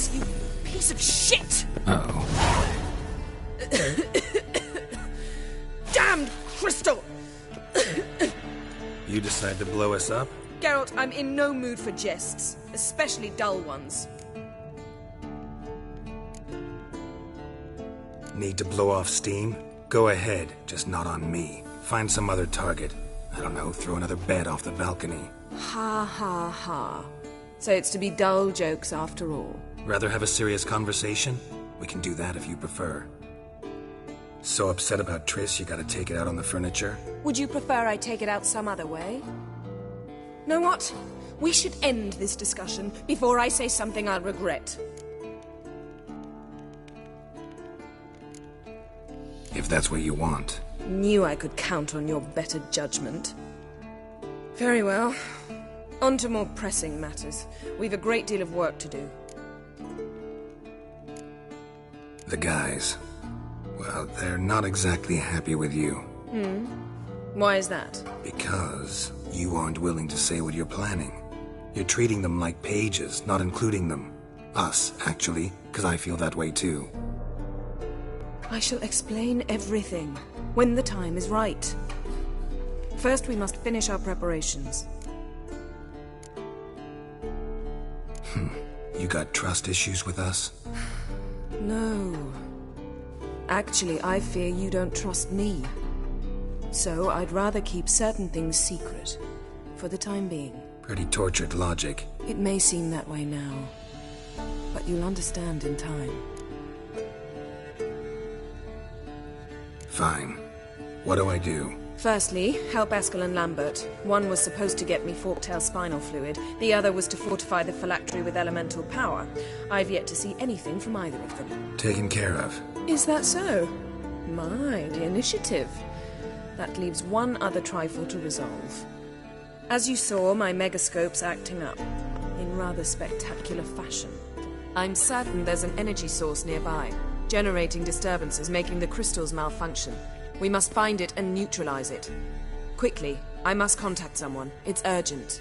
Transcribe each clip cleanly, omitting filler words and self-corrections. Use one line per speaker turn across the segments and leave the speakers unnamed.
this, you piece of shit!
Uh-oh.
Damned crystal!
You decide to blow us up?
Geralt, I'm in no mood for jests, especially dull ones.
Need to blow off steam? Go ahead, just not on me. Find some other target. I don't know, throw another bed off the balcony.
Ha ha ha. So it's to be dull jokes after all.
Rather have a serious conversation? We can do that if you prefer. So upset about Triss you gotta take it out on the furniture?
Would you prefer I take it out some other way? Know what? We should end this discussion before I say something I'll regret.
If that's what you want.
Knew I could count on your better judgment. Very well. On to more pressing matters. We've a great deal of work to do.
The guys. Well, they're not exactly happy with you.
Why is that?
Because you aren't willing to say what you're planning. You're treating them like pages, not including them. Us, actually, because I feel that way too.
I shall explain everything when the time is right. First, we must finish our preparations.
You got trust issues with us?
No. Actually, I fear you don't trust me. So I'd rather keep certain things secret, for the time being.
Pretty tortured logic.
It may seem that way now, but you'll understand in time.
Fine. What do I do?
Firstly, help Eskel and Lambert. One was supposed to get me forktail spinal fluid, the other was to fortify the phylactery with elemental power. I've yet to see anything from either of them.
Taken care of.
Is that so? My, the initiative. That leaves one other trifle to resolve. As you saw, my megascope's acting up, in rather spectacular fashion. I'm certain there's an energy source nearby, generating disturbances, making the crystals malfunction. We must find it and neutralize it. Quickly, I must contact someone. It's urgent.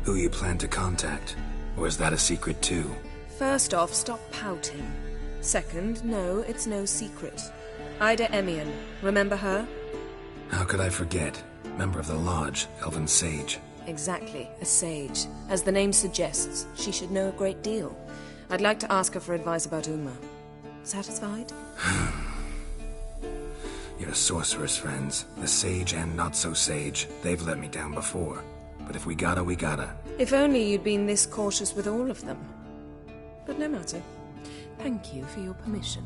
Who you plan to contact? Or is that a secret too?
First off, stop pouting. Second, no, it's no secret. Ida Emian, remember her?
How could I forget? Member of the Lodge, Elven Sage.
Exactly, a sage. As the name suggests, she should know a great deal. I'd like to ask her for advice about Uma. Satisfied?
Your sorceress friends, the sage and not-so-sage, they've let me down before. But if we gotta, we gotta.
If only you'd been this cautious with all of them. But no matter. Thank you for your permission.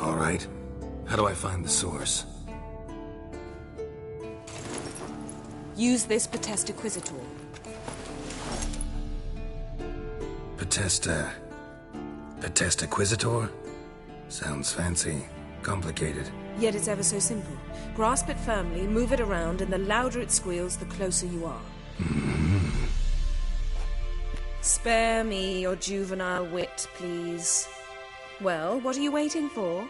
All right. How do I find the source?
Use this Potesta Quisitor.
Potesta Quisitor? Sounds fancy. Complicated.
Yet it's ever so simple. Grasp it firmly, move it around, and the louder it squeals, the closer you are. Spare me your juvenile wit, please. Well, what are you waiting for?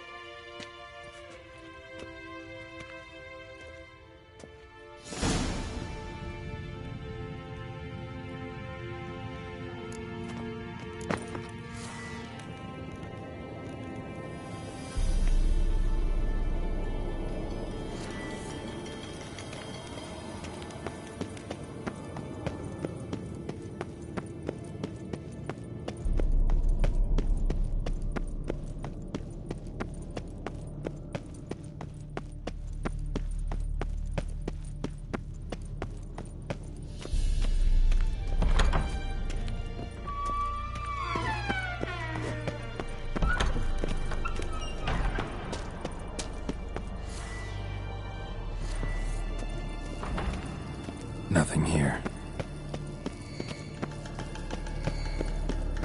Nothing here.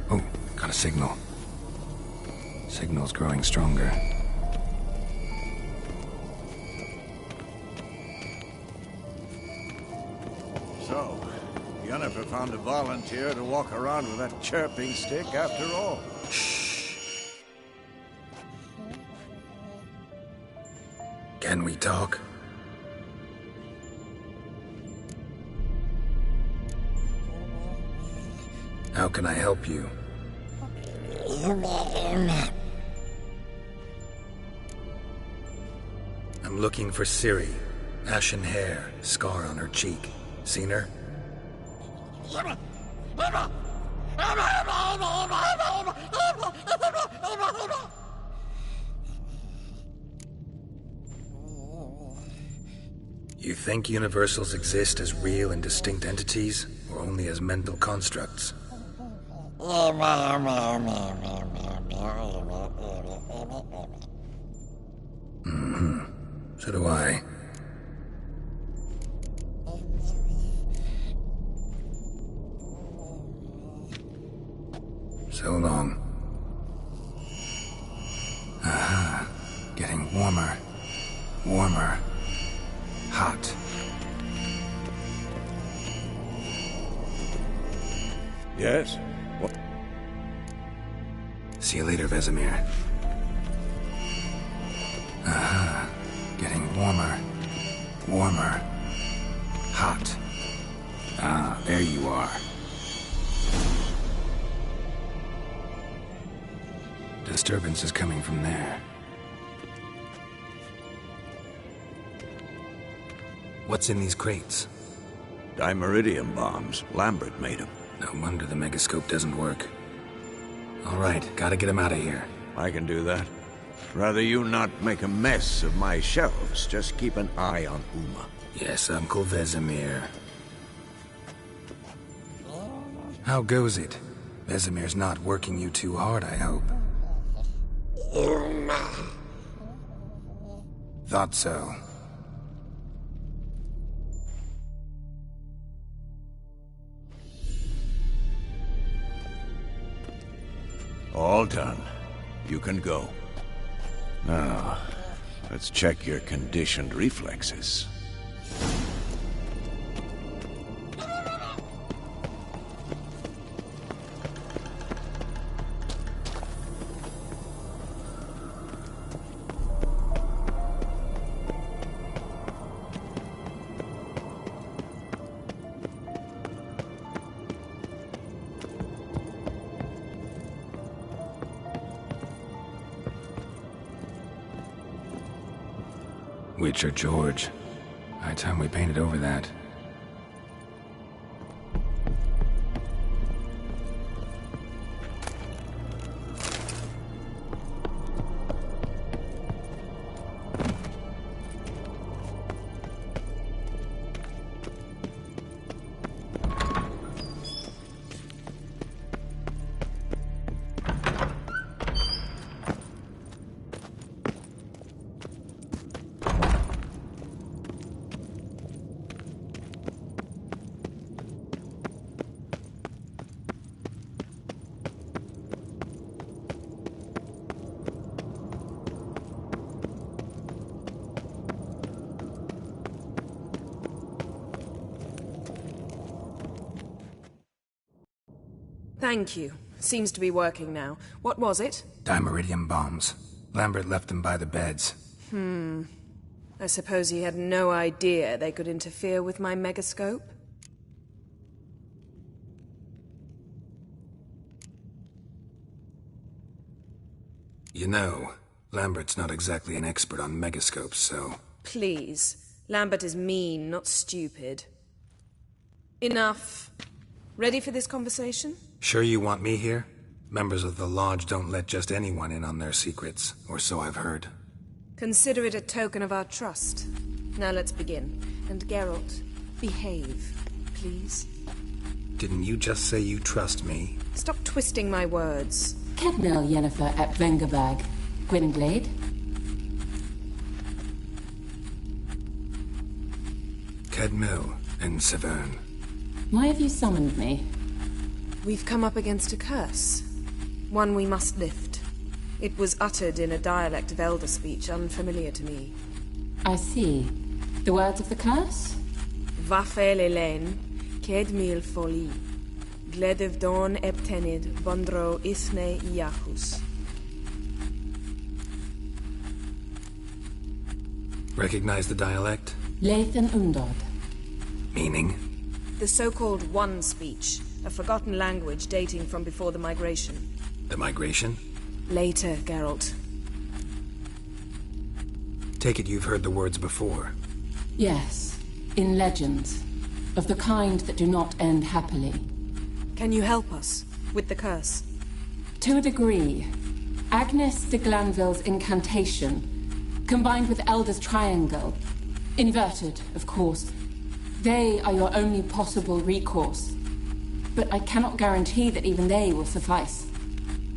Oh, got a signal. Signal's growing stronger.
So, Yennefer found a volunteer to walk around with that chirping stick after all.
Can we talk? How can I help you? I'm looking for Ciri. Ashen hair, scar on her cheek. Seen her? You think universals exist as real and distinct entities, or only as mental constructs? So do I. So long. Aha. Getting warmer. Warmer. Hot.
Yes? What?
See you later, Vesemir. Aha. Getting warmer. Warmer. Hot. Ah, there you are. Disturbance is coming from there. What's in these crates?
Dimeridium bombs. Lambert made them.
No wonder the megascope doesn't work. All right, gotta get him out of here.
I can do that. Rather you not make a mess of my shelves. Just keep an eye on Uma.
Yes, Uncle Vesemir. How goes it? Vesemir's not working you too hard, I hope. Thought so.
All done. You can go. Now, let's check your conditioned reflexes.
Witcher George. High time we painted over that.
Thank you. Seems to be working now. What was it?
Dimeridium bombs. Lambert left them by the beds.
I suppose he had no idea they could interfere with my megascope?
You know, Lambert's not exactly an expert on megascopes, so...
Please. Lambert is mean, not stupid. Enough. Ready for this conversation?
Sure you want me here? Members of the Lodge don't let just anyone in on their secrets, or so I've heard.
Consider it a token of our trust. Now let's begin. And Geralt, behave, please.
Didn't you just say you trust me?
Stop twisting my words.
Kednel Yennefer at Vengerberg. Gwynglade?
Kedmil and Severn.
Why have you summoned me?
We've come up against a curse. One we must lift. It was uttered in a dialect of Elder speech unfamiliar to me.
I see. The words of the curse?
Vafel Elen, Ked mil foli, Gledev don eptenid, Bondro isne iachus.
Recognize the dialect?
Leith and Undod.
Meaning?
The so-called One speech, a forgotten language dating from before the migration.
The migration?
Later, Geralt.
Take it you've heard the words before.
Yes, in legends. Of the kind that do not end happily.
Can you help us with the curse?
To a degree. Agnes de Glanville's incantation, combined with Elder's triangle, inverted, of course. They are your only possible recourse. But I cannot guarantee that even they will suffice.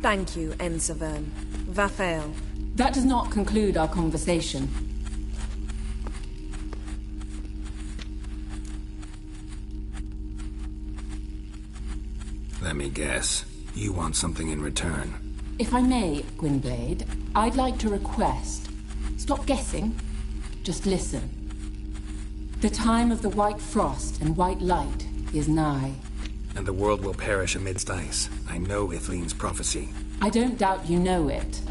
Thank you, Ensavern. Vafael.
That does not conclude our conversation.
Let me guess. You want something in return.
If I may, Gwynblade, I'd like to request. Stop guessing. Just listen. The time of the white frost and white light is nigh.
And the world will perish amidst ice. I know Ithleen's prophecy.
I don't doubt you know it.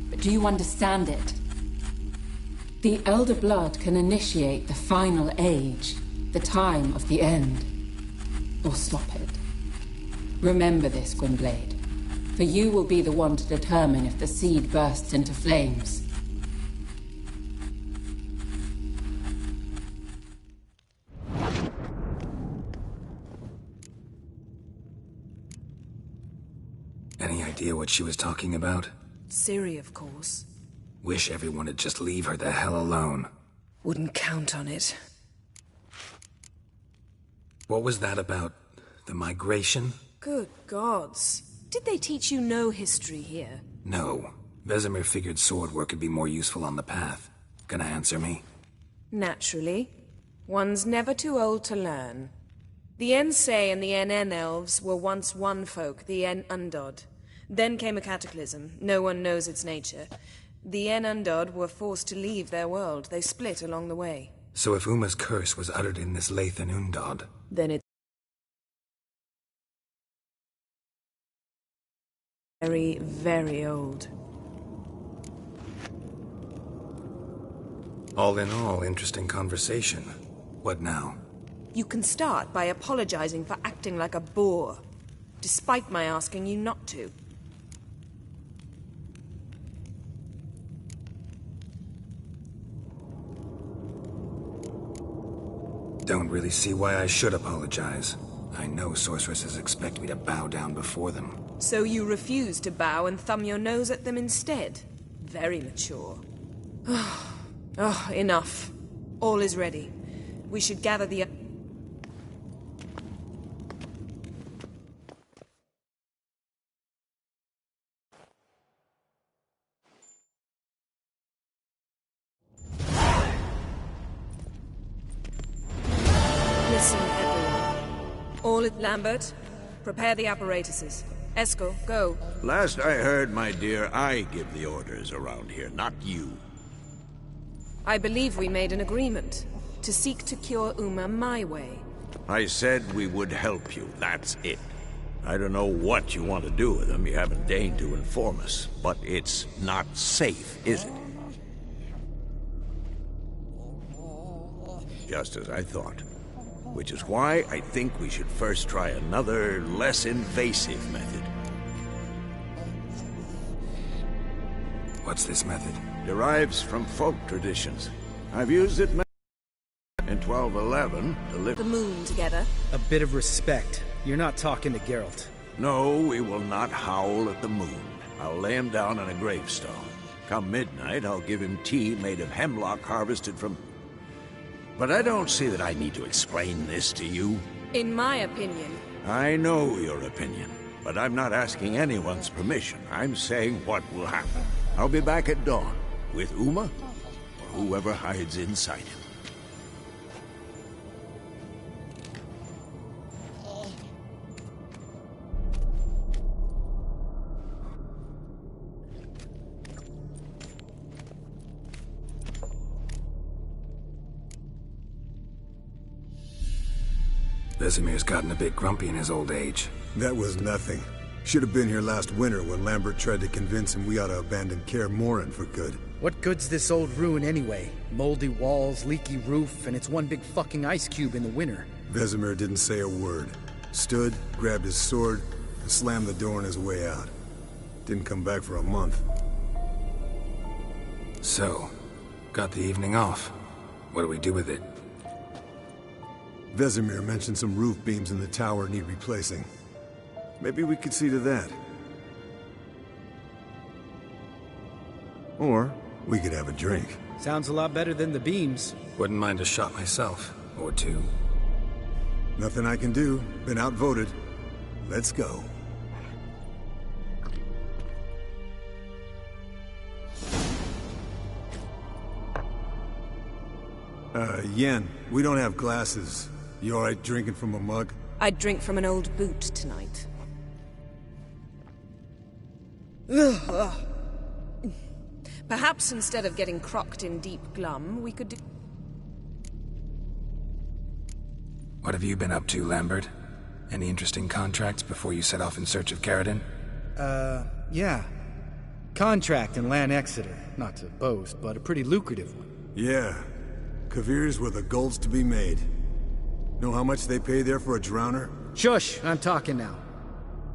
But do you understand it? The Elder Blood can initiate the final age, the time of the end. Or stop it. Remember this, Gwynblade. For you will be the one to determine if the seed bursts into flames.
Any idea what she was talking about?
Ciri, of course.
Wish everyone would just leave her the hell alone.
Wouldn't count on it.
What was that about? The migration?
Good gods. Did they teach you no history here?
No. Vesemir figured sword work would be more useful on the path. Gonna answer me?
Naturally. One's never too old to learn. The Ensei and the NN elves were once one folk, the En Undod. Then came a cataclysm. No one knows its nature. The En Undod were forced to leave their world. They split along the way.
So if Uma's curse was uttered in this Lathan Undod,
Then it's very, very old.
all in all, interesting conversation. What now?
You can start by apologizing for acting like a boor, despite my asking you not to.
Don't really see why I should apologize. I know sorceresses expect me to bow down before them.
So you refuse to bow and thumb your nose at them instead? Very mature. Oh, enough. All is ready. We should gather the... Listen, everyone. All at Lambert, prepare the apparatuses. Eskel, go.
Last I heard, my dear, I give the orders around here, not you.
I believe we made an agreement to seek to cure Uma my way.
I said we would help you, that's it. I don't know what you want to do with them, you haven't deigned to inform us. But it's not safe, is it? Just as I thought. Which is why I think we should first try another, less invasive method.
What's this method?
Derives from folk traditions. I've used it in 1211 to live...
The moon together.
A bit of respect. You're not talking to Geralt.
No, we will not howl at the moon. I'll lay him down on a gravestone. Come midnight, I'll give him tea made of hemlock harvested from... But I don't see that I need to explain this to you.
In my opinion.
I know your opinion, but I'm not asking anyone's permission. I'm saying what will happen. I'll be back at dawn, with Uma, or whoever hides inside him.
Vesemir's gotten a bit grumpy in his old age.
That was nothing. Should have been here last winter when Lambert tried to convince him we ought to abandon Kaer Morhen for good.
What good's this old ruin anyway? Moldy walls, leaky roof, and it's one big fucking ice cube in the winter.
Vesemir didn't say a word. Stood, grabbed his sword, and slammed the door on his way out. Didn't come back for a month.
So, got the evening off. What do we do with it?
Vesemir mentioned some roof beams in the tower need replacing. Maybe we could see to that. Or we could have a drink.
Sounds a lot better than the beams.
Wouldn't mind a shot myself. Or two.
Nothing I can do. Been outvoted. Let's go. Yen, we don't have glasses. You alright drinking from a mug?
I'd drink from an old boot tonight. Perhaps instead of getting crocked in deep glum, we could do...
What have you been up to, Lambert? Any interesting contracts before you set off in search of Caridin?
Yeah. Contract in Lan Exeter. Not to boast, but a pretty lucrative one.
Yeah. Kavir's were the golds to be made. Know how much they pay there for a drowner?
Shush! I'm talking now.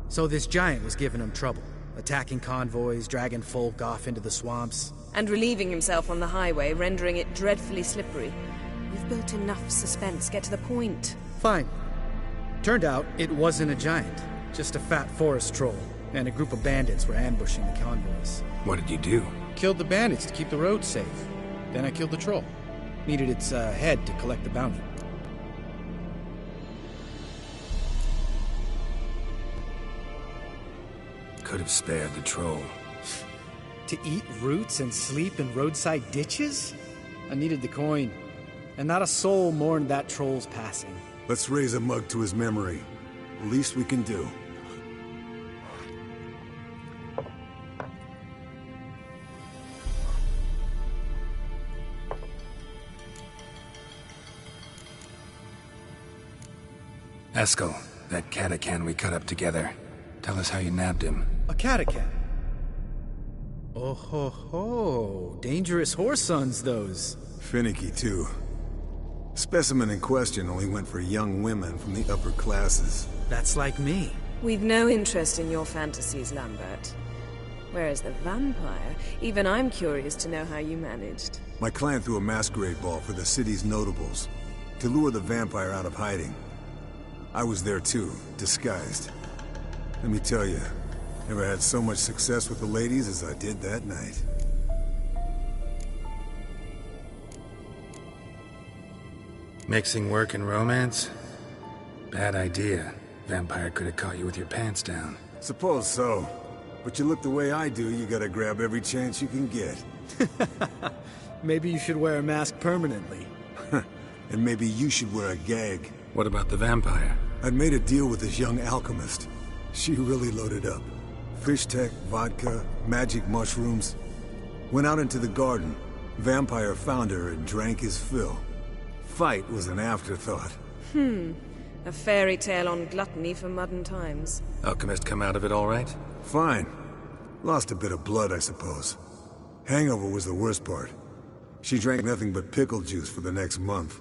So this giant was giving him trouble. Attacking convoys, dragging folk off into the swamps.
And relieving himself on the highway, rendering it dreadfully slippery. You've built enough suspense. Get to the point.
Fine. Turned out, it wasn't a giant. Just a fat forest troll. And a group of bandits were ambushing the convoys.
What did you do?
Killed the bandits to keep the road safe. Then I killed the troll. Needed its head to collect the bounty.
Could have spared the troll.
To eat roots and sleep in roadside ditches? I needed the coin. And not a soul mourned that troll's passing.
Let's raise a mug to his memory. The least we can do.
Eskel, that catacan we cut up together. Tell us how you nabbed him.
A catacan? Oh ho ho. Dangerous horse sons, those.
Finicky, too. Specimen in question only went for young women from the upper classes.
That's like me.
We've no interest in your fantasies, Lambert. Whereas the vampire, even I'm curious to know how you managed.
My clan threw a masquerade ball for the city's notables, to lure the vampire out of hiding. I was there too, disguised. Let me tell you, never had so much success with the ladies as I did that night.
Mixing work and romance? Bad idea. Vampire could have caught you with your pants down.
Suppose so. But you look the way I do, you gotta grab every chance you can get.
Maybe you should wear a mask permanently.
And maybe you should wear a gag.
What about the vampire?
I'd made a deal with this young alchemist. She really loaded up. Fish tech, vodka, magic mushrooms. Went out into the garden. Vampire found her and drank his fill. Fight was an afterthought.
A fairy tale on gluttony for modern times.
Alchemist come out of it all right?
Fine. Lost a bit of blood, I suppose. Hangover was the worst part. She drank nothing but pickle juice for the next month.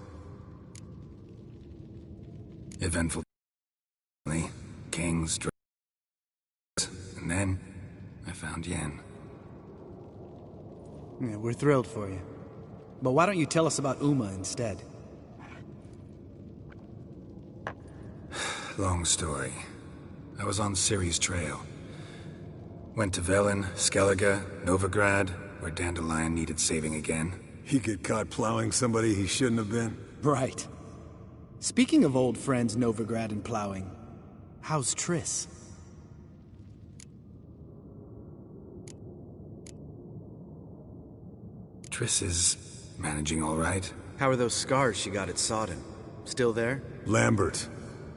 Eventful. Kings, dragons, and then I found Yen.
Yeah, we're thrilled for you. But why don't you tell us about Uma instead?
Long story. I was on Ciri's trail. Went to Velen, Skellige, Novigrad, where Dandelion needed saving again.
He get caught plowing somebody he shouldn't have been?
Right. Speaking of old friends Novigrad and plowing, how's Triss?
Triss is managing all right.
How are those scars she got at Sodden? Still there?
Lambert.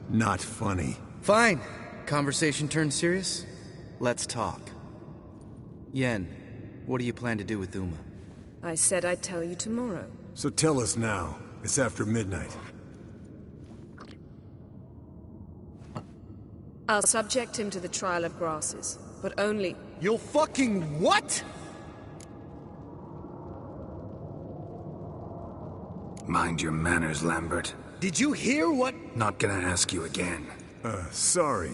Not funny.
Fine. Conversation turned serious? Let's talk. Yen, what do you plan to do with Uma?
I said I'd tell you tomorrow.
So tell us now. It's after midnight.
I'll subject him to the trial of grasses, but only...
You'll fucking what?
Mind your manners, Lambert.
Did you hear what?
Not gonna ask you again.
Sorry.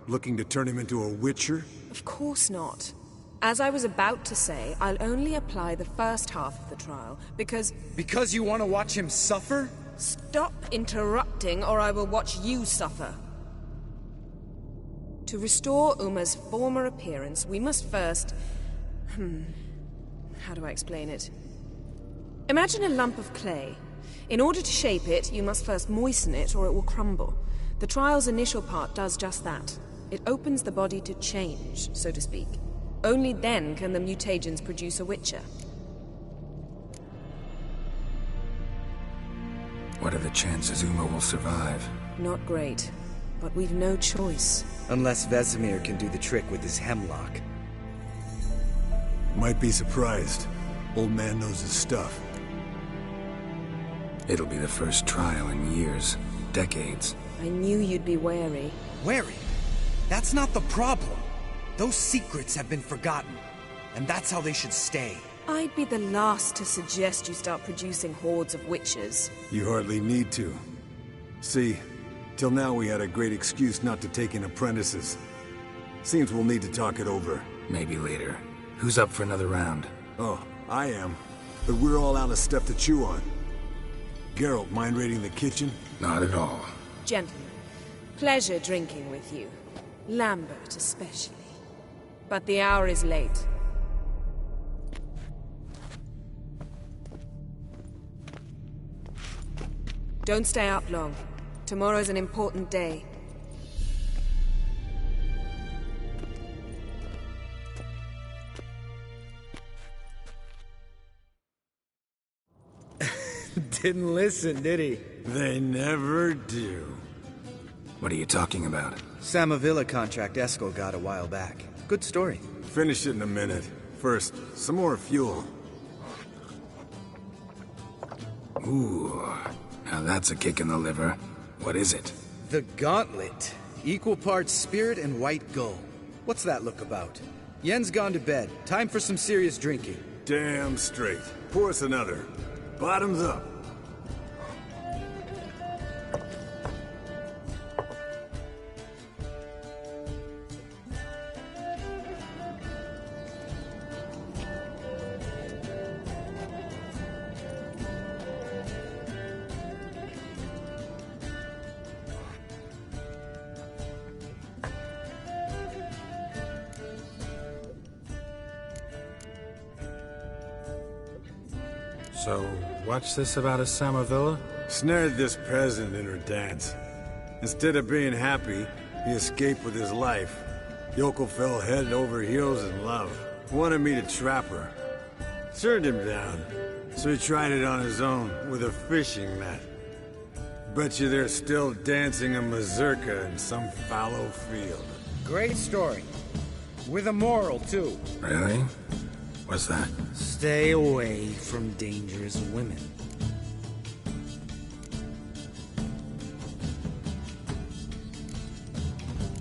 Looking to turn him into a Witcher?
Of course not. As I was about to say, I'll only apply the first half of the trial, because...
Because you want to watch him suffer?
Stop interrupting, or I will watch you suffer. To restore Uma's former appearance, we must first... How do I explain it? Imagine a lump of clay. In order to shape it, you must first moisten it, or it will crumble. The trial's initial part does just that. It opens the body to change, so to speak. Only then can the mutagens produce a Witcher.
What are the chances Uma will survive?
Not great, but we've no choice.
Unless Vesemir can do the trick with his hemlock.
Might be surprised. Old man knows his stuff.
It'll be the first trial in years, decades.
I knew you'd be wary.
Wary? That's not the problem. Those secrets have been forgotten, and that's how they should stay.
I'd be the last to suggest you start producing hordes of witches.
You hardly need to. See, till now we had a great excuse not to take in apprentices. Seems we'll need to talk it over.
Maybe later. Who's up for another round?
Oh, I am. But we're all out of stuff to chew on. Geralt, mind raiding the kitchen?
Not at all.
Gentlemen, pleasure drinking with you. Lambert especially. But the hour is late. Don't stay up long. Tomorrow's an important day.
Didn't listen, did he?
They never do.
What are you talking about?
Samavilla contract Eskel got a while back. Good story.
Finish it in a minute. First, some more fuel.
Ooh, now that's a kick in the liver. What is it?
The Gauntlet. Equal parts spirit and white gull. What's that look about? Yen's gone to bed. Time for some serious drinking.
Damn straight. Pour us another. Bottoms up.
So, what's this about a Samavilla?
Snared this peasant in her dance. Instead of being happy, he escaped with his life. Yoko fell head over heels in love. Wanted me to trap her. Turned him down. So he tried it on his own, with a fishing net. Bet you they're still dancing a mazurka in some fallow field.
Great story. With a moral, too.
Really? What's that?
Stay away from dangerous women.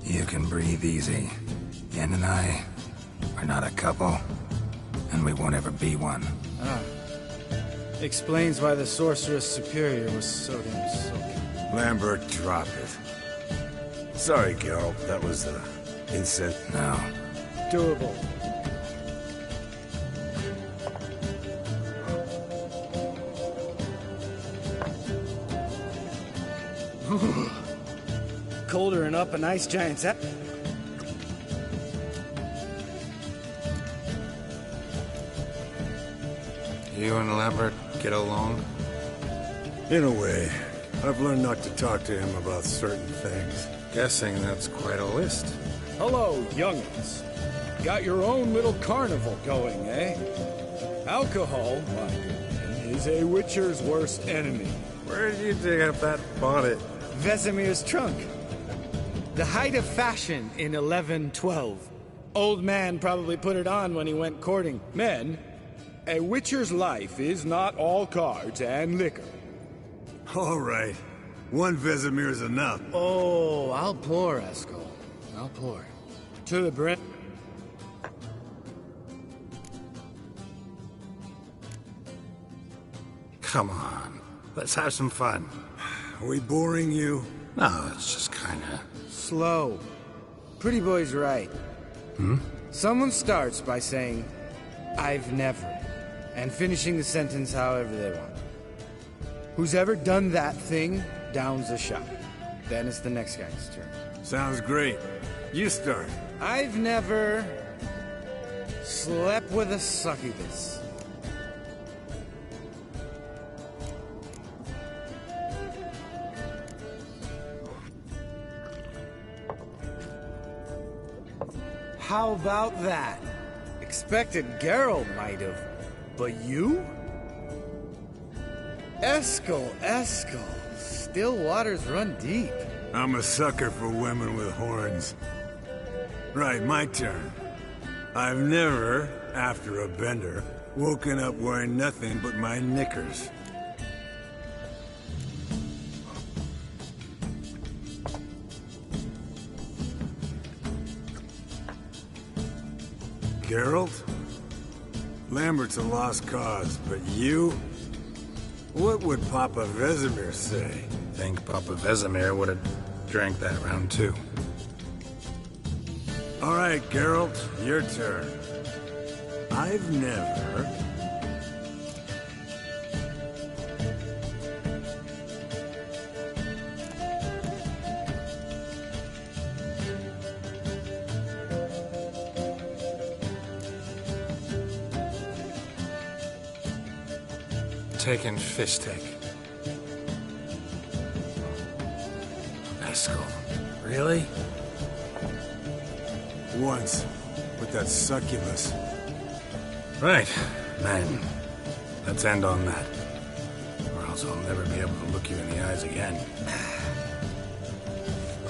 You can breathe easy. Yen and I, we're not a couple, and we won't ever be one.
Ah. Explains why the Sorceress Superior was so damn sulky.
Lambert, drop it. Sorry, Geralt, that was, incest.
No.
Doable. Colder and up a nice giant's up.
You and Lambert get along?
In a way. I've learned not to talk to him about certain things.
Guessing that's quite a list.
Hello, young'uns. Got your own little carnival going, eh? Alcohol, my opinion, is a Witcher's worst enemy.
Where did you dig up that bonnet?
Vesemir's trunk. The height of fashion in 1112.
Old man probably put it on when he went courting. Men, a Witcher's life is not all cards and liquor.
All right. One Vesemir's enough.
Oh, I'll pour, Eskel. I'll pour.
To the brim.
Come on. Let's have some fun.
Are we boring you?
No, it's just kinda
slow. Pretty boy's right. Someone starts by saying, I've never, and finishing the sentence however they want. Who's ever done that thing downs a shot. Then it's the next guy's turn.
Sounds great. You start.
I've never slept with a succubus. How about that? Expected Geralt might have, but you? Eskel. Still waters run deep.
I'm a sucker for women with horns. Right, my turn. I've never, after a bender, woken up wearing nothing but my knickers. Geralt? Lambert's a lost cause, but you? What would Papa Vesemir say?
Think Papa Vesemir would have drank that round too.
All right, Geralt, your turn. I've never...
Taken fish tank. Eskel. Really?
Once, with that succubus.
Right. Man, let's end on that. Or else I'll never be able to look you in the eyes again.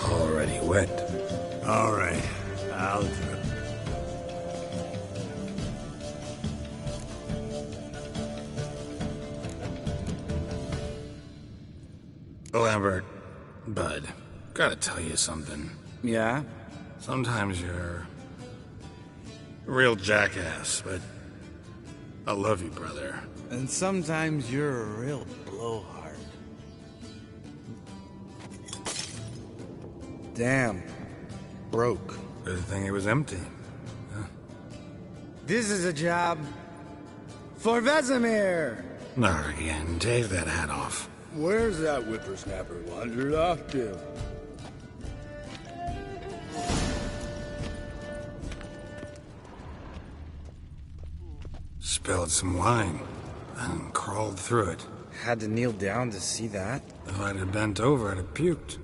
Already wet.
All right, I'll do it.
Lambert, bud, gotta tell you something.
Yeah?
Sometimes you're a real jackass, but I love you, brother.
And sometimes you're a real blowhard. Damn. Broke.
Good thing it was empty.
This is a job for Vesemir!
Not again. Take that hat off.
Where's that whippersnapper wandered off to?
Spilled some wine and crawled through it.
Had to kneel down to see that.
If I'd have bent over, I'd have puked.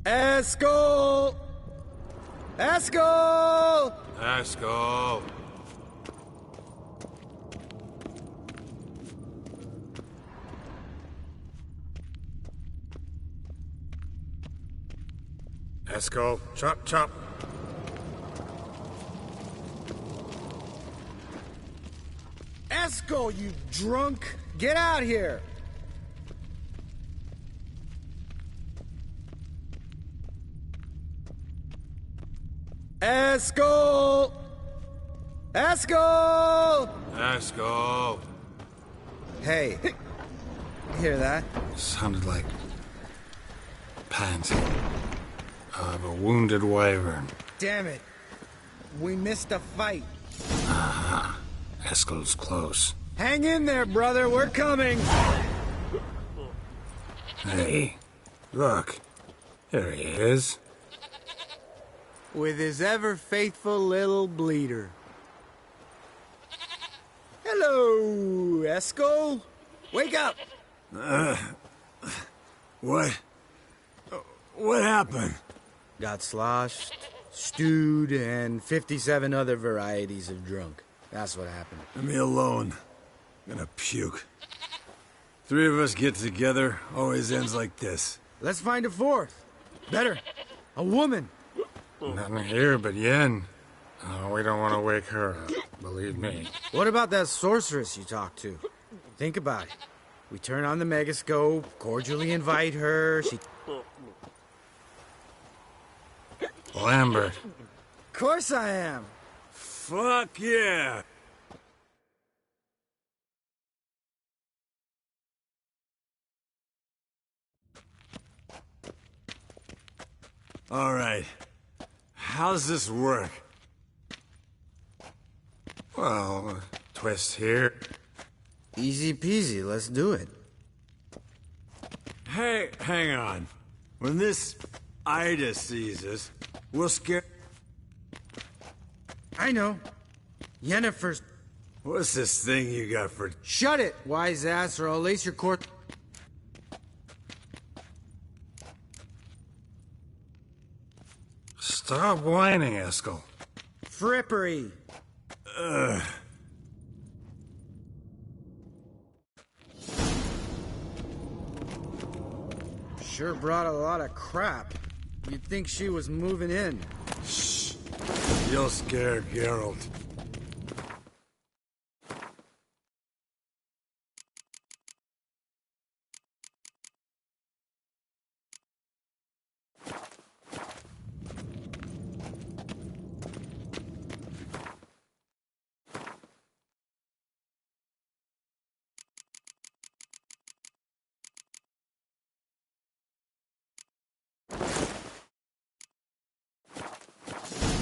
Eskel! Eskel!
Eskel! Eskel, chop, chop.
Eskel, you drunk! Get out here! Eskel! Eskel!
Eskel!
Hey, hear that?
Sounded like panting of a wounded wyvern.
Damn it. We missed a fight.
Aha. Eskel's close.
Hang in there, brother. We're coming.
Hey, look. There he is.
With his ever-faithful little bleeder. Hello, Eskel. Wake up.
What? What happened?
Got sloshed, stewed, and 57 other varieties of drunk. That's what happened.
Leave me alone. I'm gonna puke. Three of us get together, always ends like this.
Let's find a fourth. Better, a woman.
Nothing here but Yen. Oh, we don't want to wake her up, believe me.
What about that sorceress you talked to? Think about it. We turn on the megascope, cordially invite her, she...
Lambert.
Of course I am.
Fuck yeah! Alright. How's this work?
Well, twist here.
Easy peasy, let's do it.
Hey, hang on. When this Ida sees us, we'll scare...
I know. Yennefer's...
What's this thing you got for...
Shut it, wise ass, or I'll lace your cord...
Stop whining, Eskel.
Frippery. Sure brought a lot of crap. You'd think she was moving in.
Shh. You'll scare Geralt.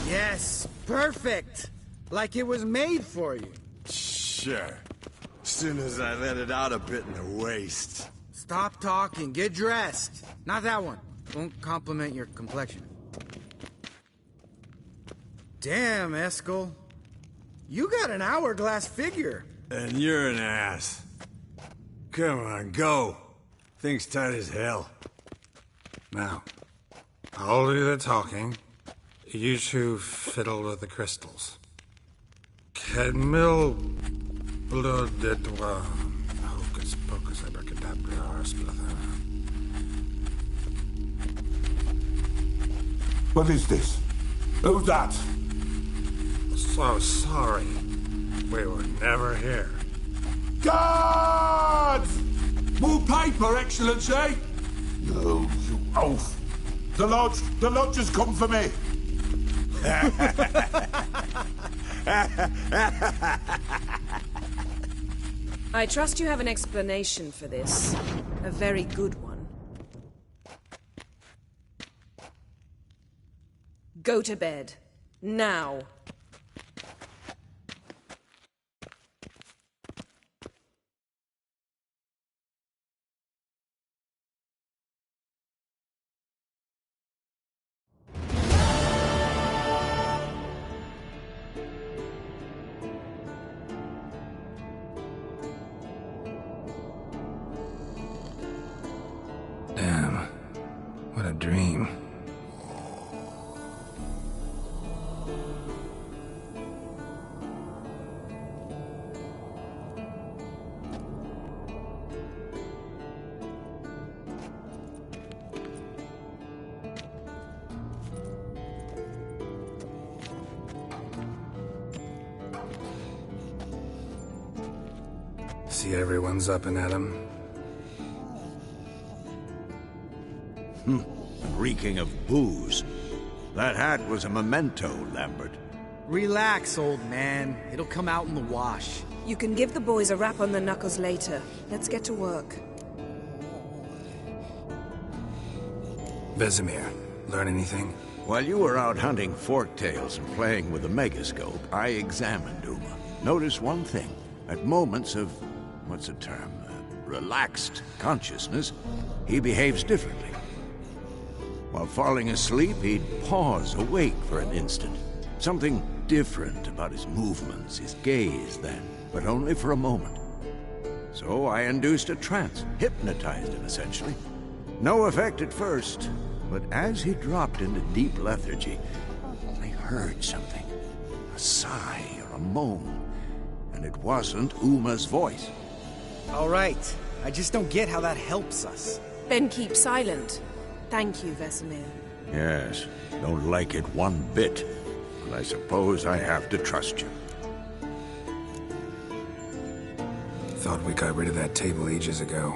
Yes, perfect. Like it was made for you.
Sure. Soon as I let it out a bit in the waist.
Stop talking, get dressed. Not that one. Won't compliment your complexion. Damn, Eskel. You got an hourglass figure.
And you're an ass. Come on, go. Thing's tight as hell.
Now, I'll do the talking. You two fiddle with the crystals. Kedmil bloodedwa. Hocus pocus abracadabra splather.
What is this? Who's that?
So sorry. We were never here.
Guards! More paper, Excellency! No, you oaf! The lodge has come for me!
I trust you have an explanation for this. A very good one. Go to bed. Now.
Damn. What a dream. See everyone's up and at 'em.
Reeking of booze. That hat was a memento, Lambert.
Relax, old man. It'll come out in the wash.
You can give the boys a rap on the knuckles later. Let's get to work.
Vesemir, learn anything?
While you were out hunting forktails and playing with the megascope, I examined Uma. Notice one thing. At moments of, what's the term, relaxed consciousness, he behaves differently. While falling asleep, he'd pause, awake for an instant. Something different about his movements, his gaze then, but only for a moment. So I induced a trance, hypnotized him essentially. No effect at first, but as he dropped into deep lethargy, I heard something. A sigh or a moan. And it wasn't Uma's voice.
All right. I just don't get how that helps us.
Then keep silent. Thank you, Vesemir.
Yes, don't like it one bit. But I suppose I have to trust you.
Thought we got rid of that table ages ago.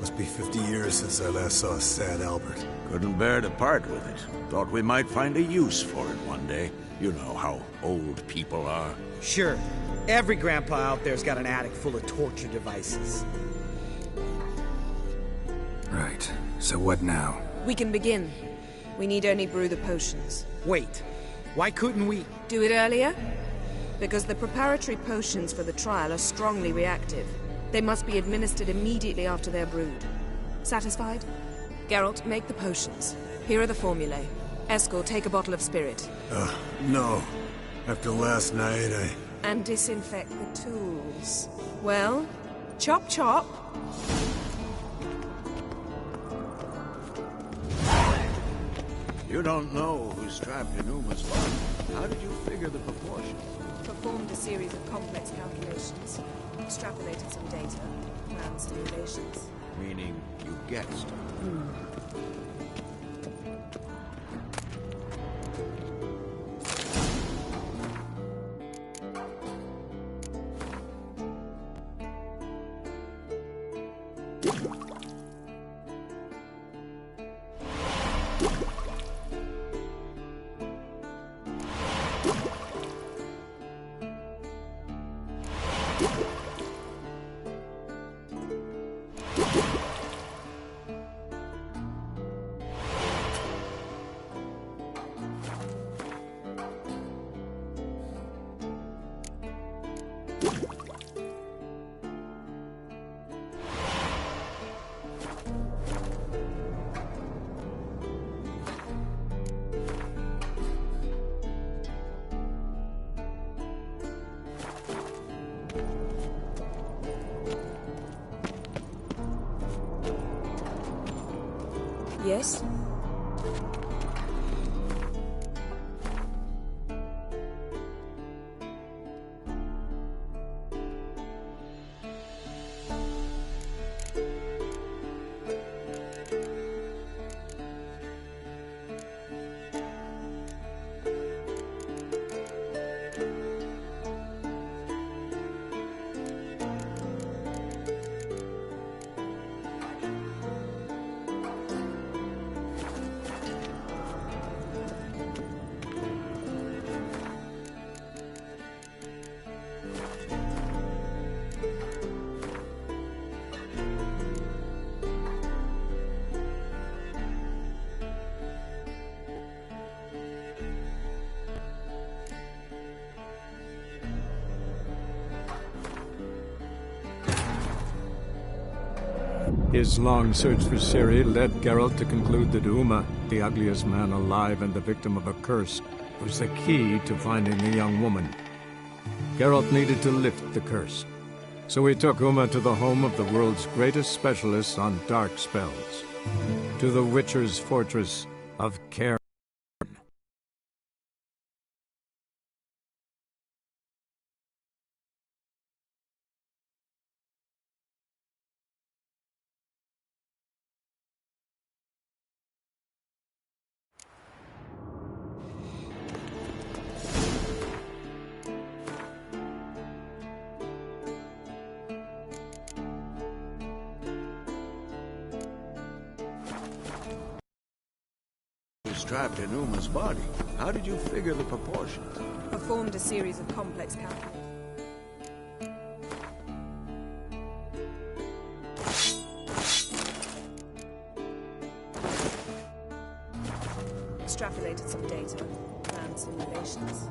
Must be 50 years since I last saw sad Albert.
Couldn't bear to part with it. Thought we might find a use for it one day. You know how old people are.
Sure. Every grandpa out there's got an attic full of torture devices.
Right. So what now?
We can begin. We need only brew the potions.
Wait, why couldn't we...
Do it earlier? Because the preparatory potions for the trial are strongly reactive. They must be administered immediately after they're brewed. Satisfied? Geralt, make the potions. Here are the formulae. Eskel, take a bottle of spirit.
No. After last night,
And disinfect the tools. Well, chop chop.
You don't know who's strapped in Uma's body. How did you figure the proportions?
Performed a series of complex calculations. Extrapolated some data. Ran simulations.
Meaning you guessed.
Yes?
His long search for Ciri led Geralt to conclude that Uma, the ugliest man alive and the victim of a curse, was the key to finding the young woman. Geralt needed to lift the curse, so he took Uma to the home of the world's greatest specialist on dark spells, to the Witcher's fortress of Cairn.
Trapped in Uma's body. How did you figure the proportions?
Performed a series of complex calculations. Extrapolated some data. Ran simulations.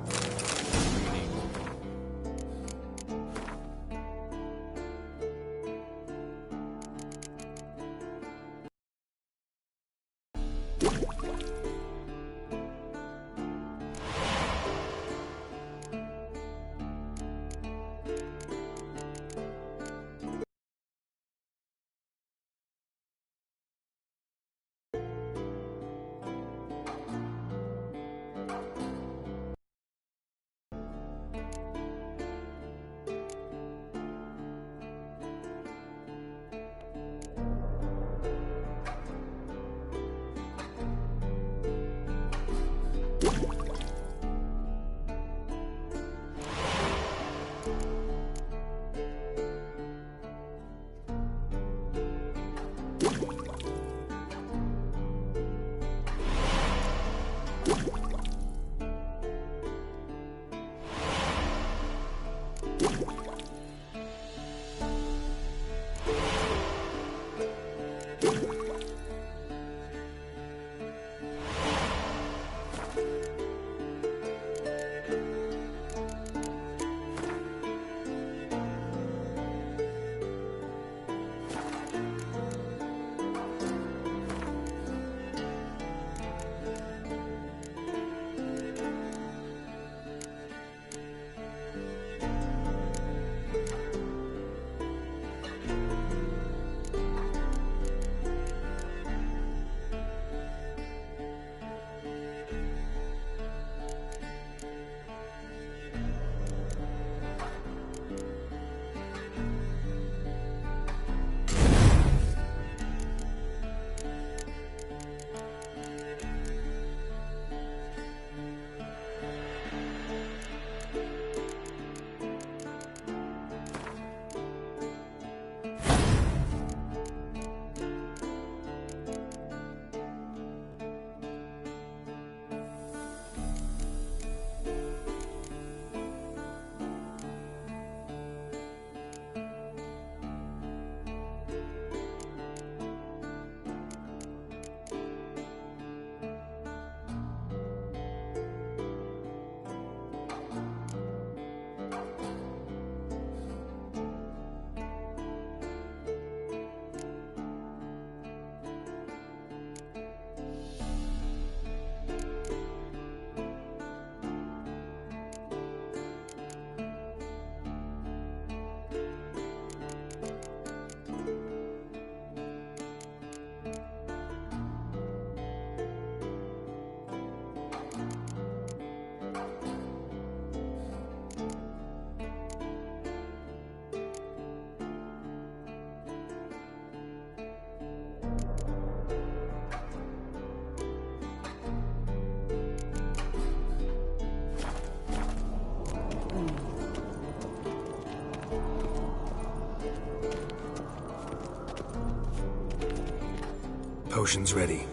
potions ready.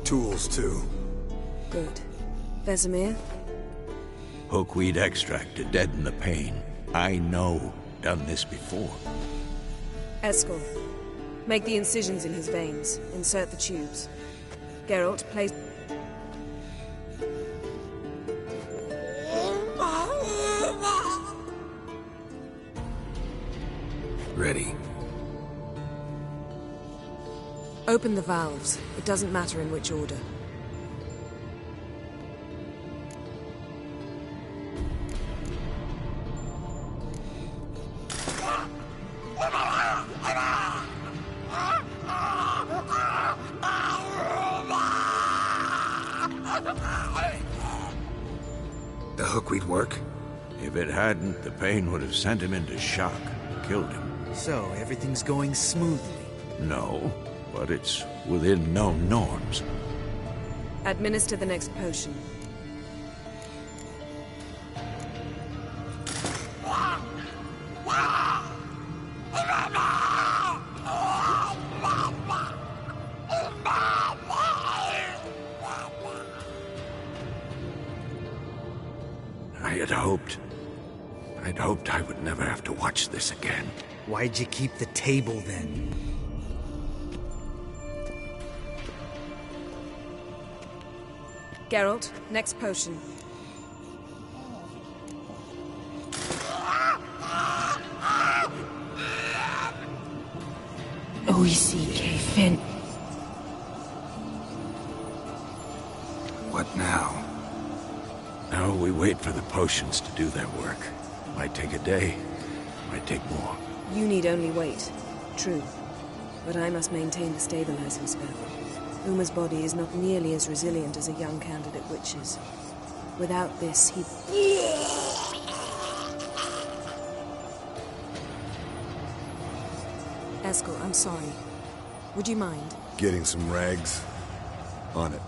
Tools, too.
Good. Vesemir?
Hookweed extract to deaden the pain. I know. Done this before.
Eskel, make the incisions in his veins. Insert the tubes. Geralt, place...
Ready.
Open the valves. It doesn't matter in which order.
The hookweed work?
If it hadn't, the pain would have sent him into shock. Killed him.
So, everything's going smoothly.
No, but it's within known norms.
Administer the next potion.
I'd hoped I would never have to watch this again.
Why'd you keep the table, then?
Geralt, next potion.
OECK Finn.
What now?
Now we wait for the potions to do their work. Might take a day, might take more.
You need only wait. True. But I must maintain the stabilizing spell. Uma's body is not nearly as resilient as a young candidate witch's. Without this, he... Eskel, I'm sorry. Would you mind?
Getting some rags? On it.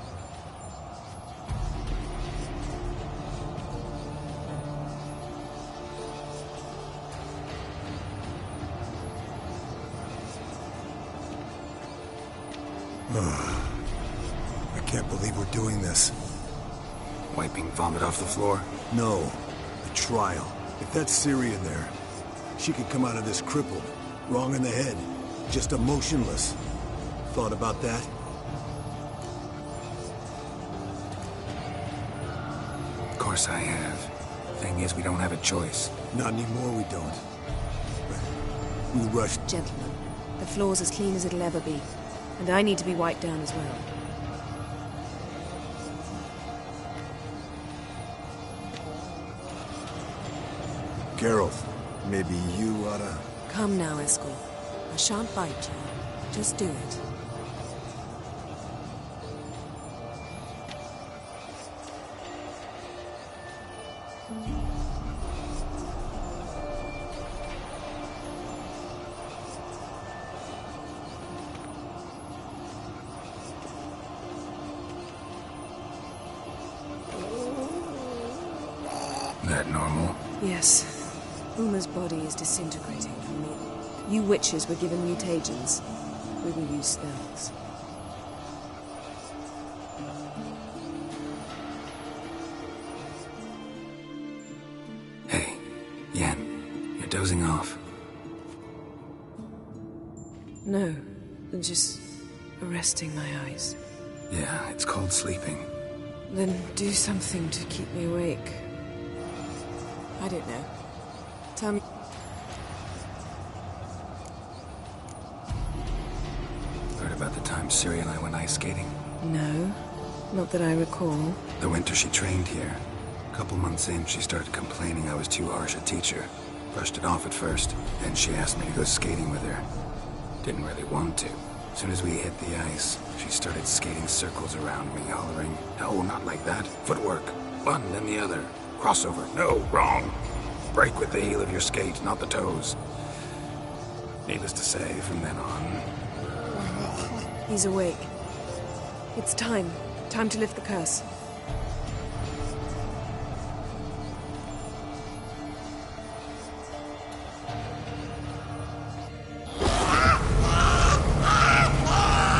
I can't believe we're doing this.
Wiping vomit off the floor?
No. The trial. If that's Ciri in there, she could come out of this crippled, wrong in the head, just emotionless. Thought about that?
Of course I have. Thing is, we don't have a choice.
Not anymore, we don't. But we rushed.
Gentlemen, the floor's as clean as it'll ever be. And I need to be wiped down as well.
Geralt, maybe you oughta...
Come now, Eskel. I shan't bite you. Just do it.
That normal?
Yes. Uma's body is disintegrating from me. You witches were given mutagens. We will use spells.
Hey, Yen, you're dozing off.
No, just resting my eyes.
Yeah, it's called sleeping.
Then do something to keep me awake. I don't know. Tell me...
Heard about the time Ciri and I went ice skating?
No, not that I recall.
The winter she trained here. A couple months in, she started complaining I was too harsh a teacher. Brushed it off at first, then she asked me to go skating with her. Didn't really want to. As soon as we hit the ice, she started skating circles around me, hollering, "No, not like that. Footwork. One, then the other. Crossover. No, wrong. Break with the heel of your skate, not the toes." Needless to say, from then on...
He's awake. It's time. Time to lift the curse.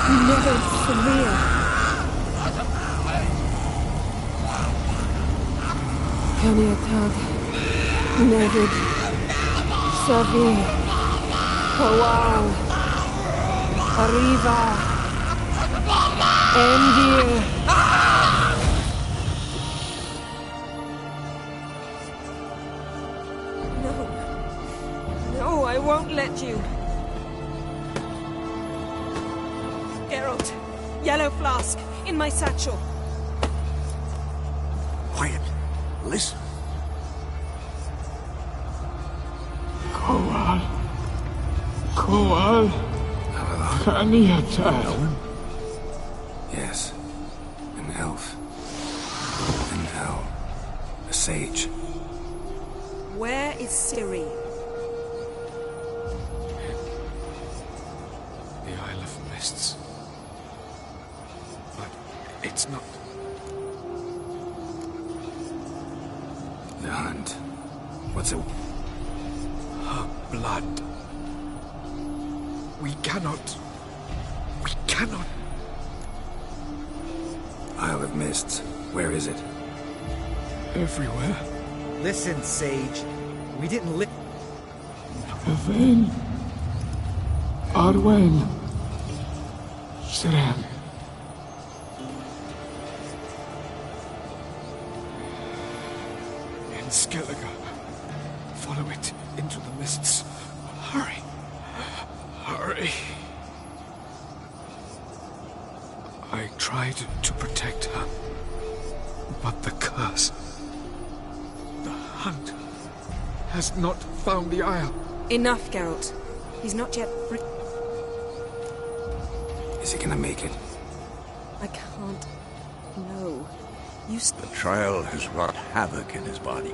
Never Severe. Keniatag. Nevid. Savi. Hawal. Arriva. Endir.
No, I won't let you. Geralt, yellow flask, in my satchel.
Quiet. Listen.
Koal. Keniatag.
Yes. An elf. An owl. A sage.
Where is Ciri?
The Isle of Mists. But it's not.
The hunt. What's it?
Her blood. We cannot.
Isle of Mists. Where is it?
Everywhere.
Listen, Sage. We didn't live.
Yvain. Arwen. Siren.
In Skellige. Follow it into the mists. Hurry. Hurry. I tried to protect her, but the curse. The hunt has not found the Isle.
Enough, Geralt. He's not yet
Is he gonna make it?
I can't. No. You
The trial has wrought havoc in his body.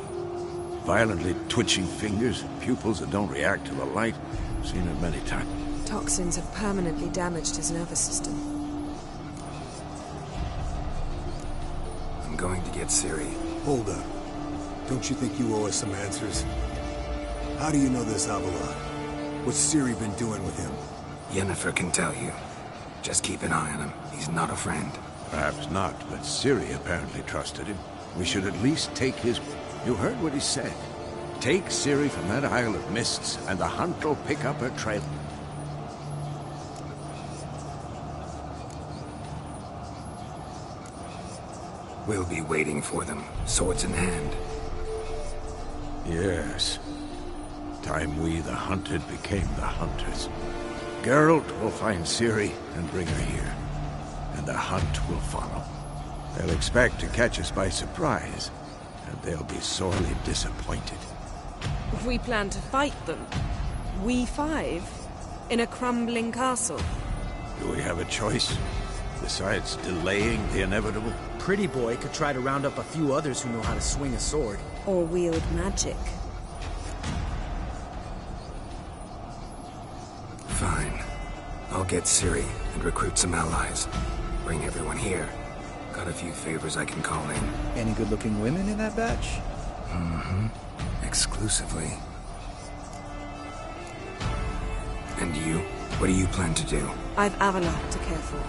Violently twitching fingers, pupils that don't react to the light. Seen it many times.
Toxins have permanently damaged his nervous system.
I'm going to get Ciri.
Hold up. Don't you think you owe us some answers? How do you know this Avalon? What's Ciri been doing with him?
Yennefer can tell you. Just keep an eye on him. He's not a friend.
Perhaps not, but Ciri apparently trusted him. We should at least take his... You heard what he said. Take Ciri from that Isle of Mists, and the hunt will pick up her trail.
We'll be waiting for them, swords in hand.
Yes. Time we, the hunted, became the hunters. Geralt will find Ciri and bring her here, and the hunt will follow. They'll expect to catch us by surprise, and they'll be sorely disappointed.
We plan to fight them. We five? In a crumbling castle?
Do we have a choice? Besides delaying the inevitable?
Pretty Boy could try to round up a few others who know how to swing a sword.
Or wield magic.
Fine. I'll get Ciri and recruit some allies. Bring everyone here. Got a few favors I can call in.
Any good-looking women in that batch?
Mm-hmm. Exclusively. And you? What do you plan to do?
I've Avalok to care for.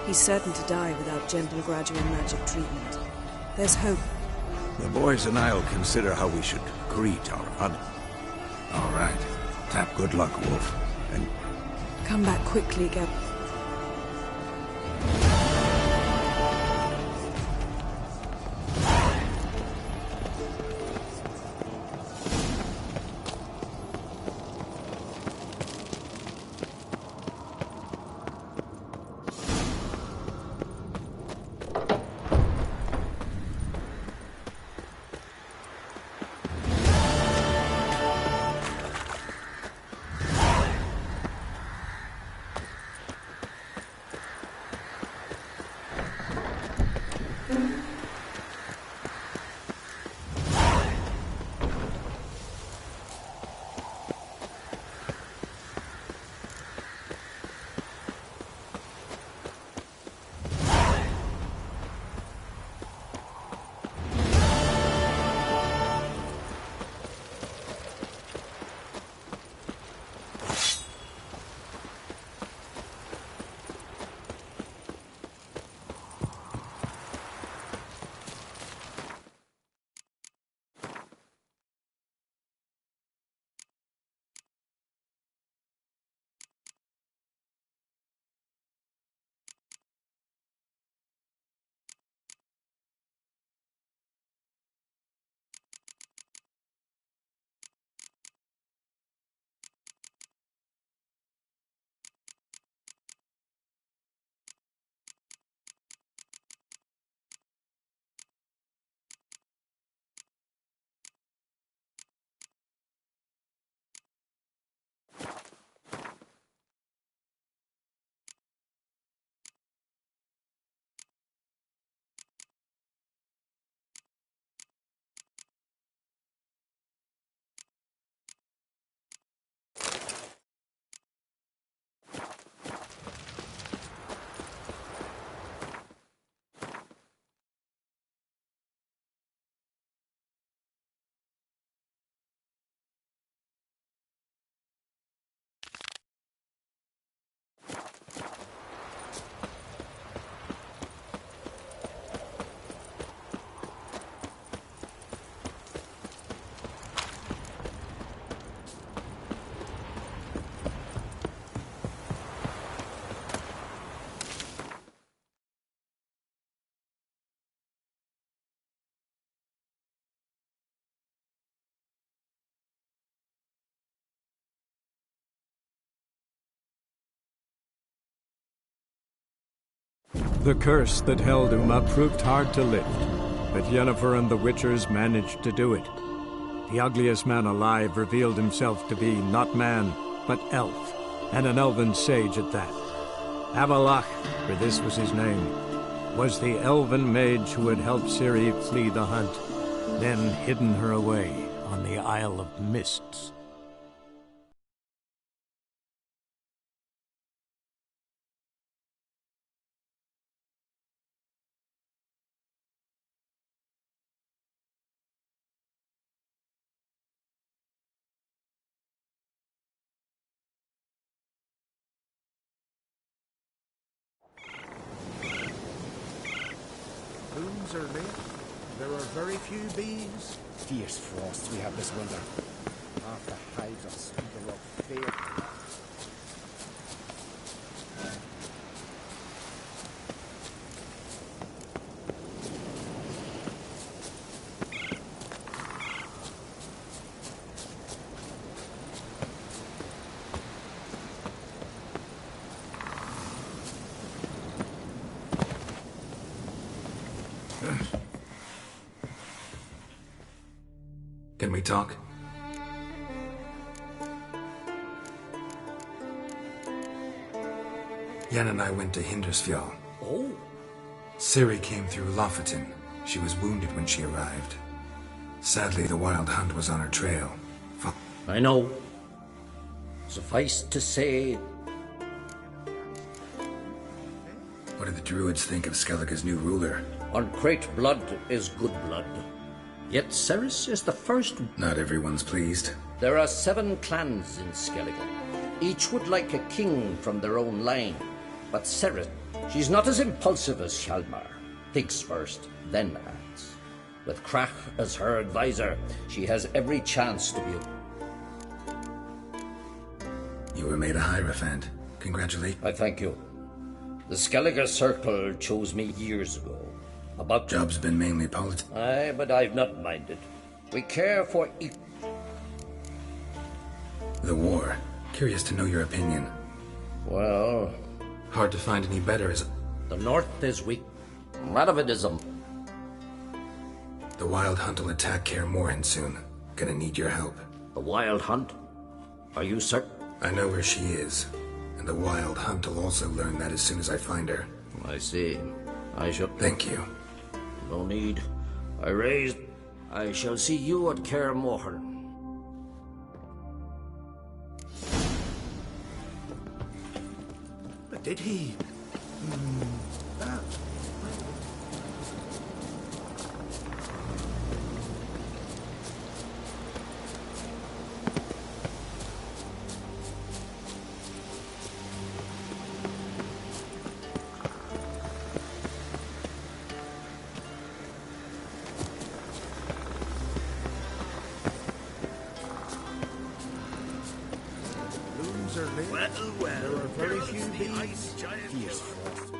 He's certain to die without gentle gradual magic treatment. There's hope.
The boys and I'll consider how we should greet our hunt.
All right. Tap.
Good luck, Wolf. And
Come back quickly, Gab.
The curse that held Uma proved hard to lift, but Yennefer and the Witchers managed to do it. The ugliest man alive revealed himself to be not man, but elf, and an elven sage at that. Avalach, for this was his name, was the elven mage who had helped Ciri flee the hunt, then hidden her away on the Isle of Mists.
Blooms are late. There are very few bees. Fierce frosts we have this winter. Half the hives are splintered up fair.
Can we talk? Yen and I went to Hindersfjall.
Oh.
Ciri came through Lofoten. She was wounded when she arrived. Sadly, the Wild Hunt was on her trail.
I know. Suffice to say...
What do the Druids think of Skellige's new ruler?
Uncrate blood is good blood. Yet Ceres is the first...
Not everyone's pleased.
There are 7 clans in Skellige. Each would like a king from their own line. But Ceres, she's not as impulsive as Hjalmar. Thinks first, then acts. With Krach as her advisor, she has every chance to be
You were made a Hierophant. Congratulations.
I thank you. The Skellige Circle chose me years ago. About...
Job's been mainly politics.
Aye, but I've not minded. We care for
The war. Curious to know your opinion.
Well...
Hard to find any better as...
The North is weak. Radavidism.
The Wild Hunt will attack Kaer Morhen soon. Gonna need your help.
The Wild Hunt? Are you certain?
I know where she is. And the Wild Hunt will also learn that as soon as I find her.
I see. I shall...
Thank you.
No need. I shall see you at Kaer Morhen.
But did he? Well, there are very few bees. Fierce frost.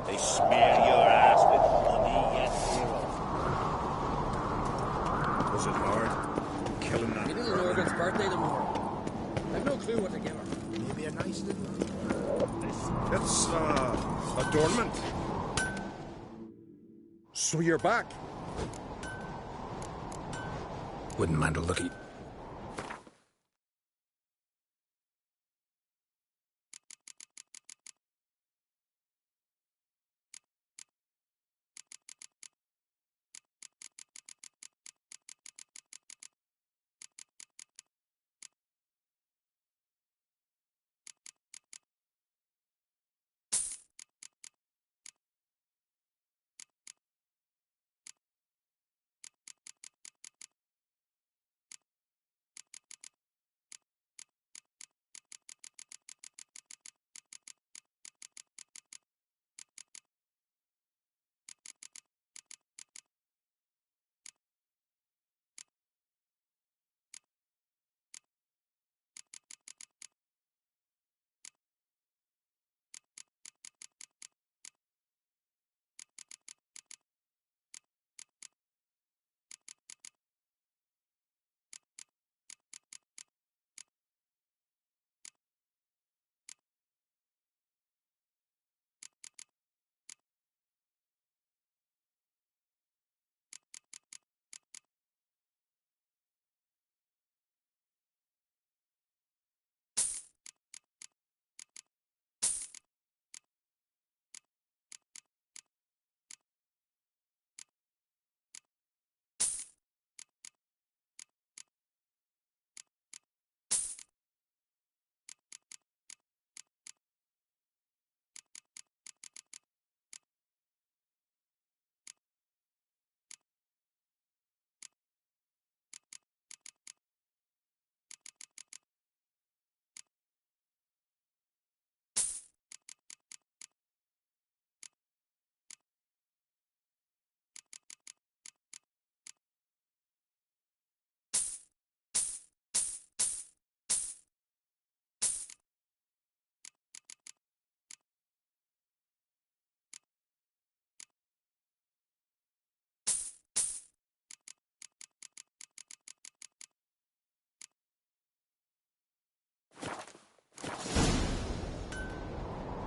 They smear your ass with honey, yet zero.
Was it hard? Killing that
It is Morgan's birthday tomorrow. I've no clue what to give her.
Maybe a nice little...
It's, adornment. So you're back.
Wouldn't mind a lookie.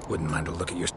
Wouldn't mind a look at your...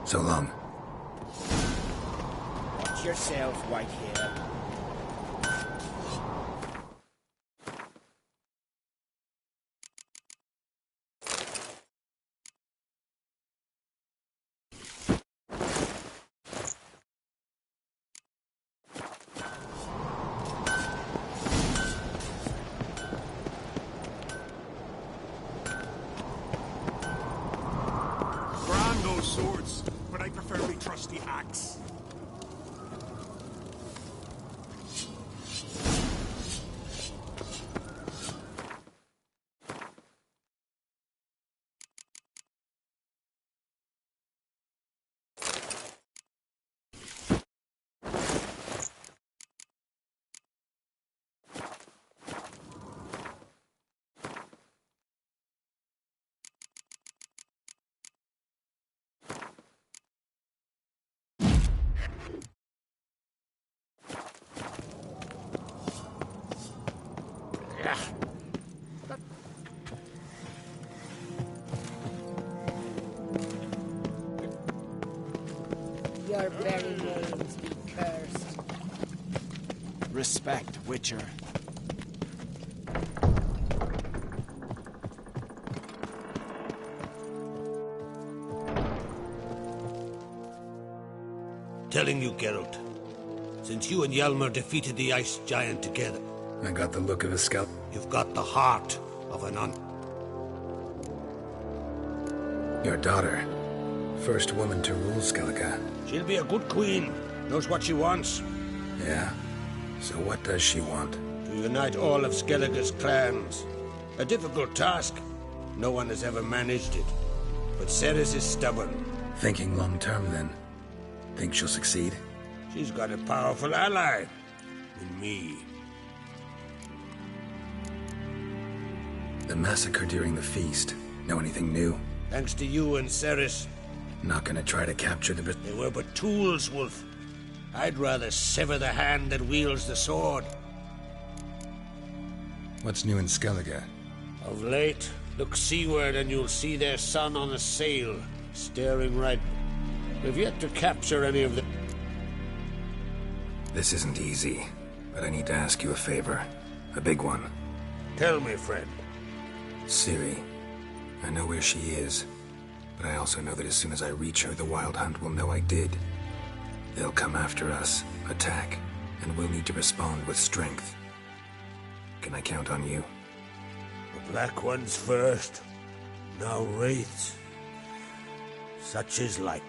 So long.
Watch yourself, Whitehair.
Swords, but I prefer my trusty axe.
Your very names be cursed.
Respect, Witcher.
Telling you, Geralt. Since you and Hjalmar defeated the Ice Giant together...
I got the look of a scout.
You've got the heart of an
Your daughter. First woman to rule Skellige.
She'll be a good queen. Knows what she wants.
Yeah? So what does she want?
To unite all of Skellige's clans. A difficult task. No one has ever managed it. But Ceres is stubborn.
Thinking long term, then? Think she'll succeed?
She's got a powerful ally. In me.
The massacre during the feast. Know anything new?
Thanks to you and Ceres.
Not gonna try to capture the...
They were but tools, Wolf. I'd rather sever the hand that wields the sword.
What's new in Skellige?
Of late, look seaward and you'll see their sun on a sail, staring right... We've yet to capture any of the...
This isn't easy, but I need to ask you a favor. A big one.
Tell me, friend.
Ciri. I know where she is, but I also know that as soon as I reach her, the Wild Hunt will know I did. They'll come after us, attack, and we'll need to respond with strength. Can I count on you?
The Black Ones first, now Wraiths. Such is life.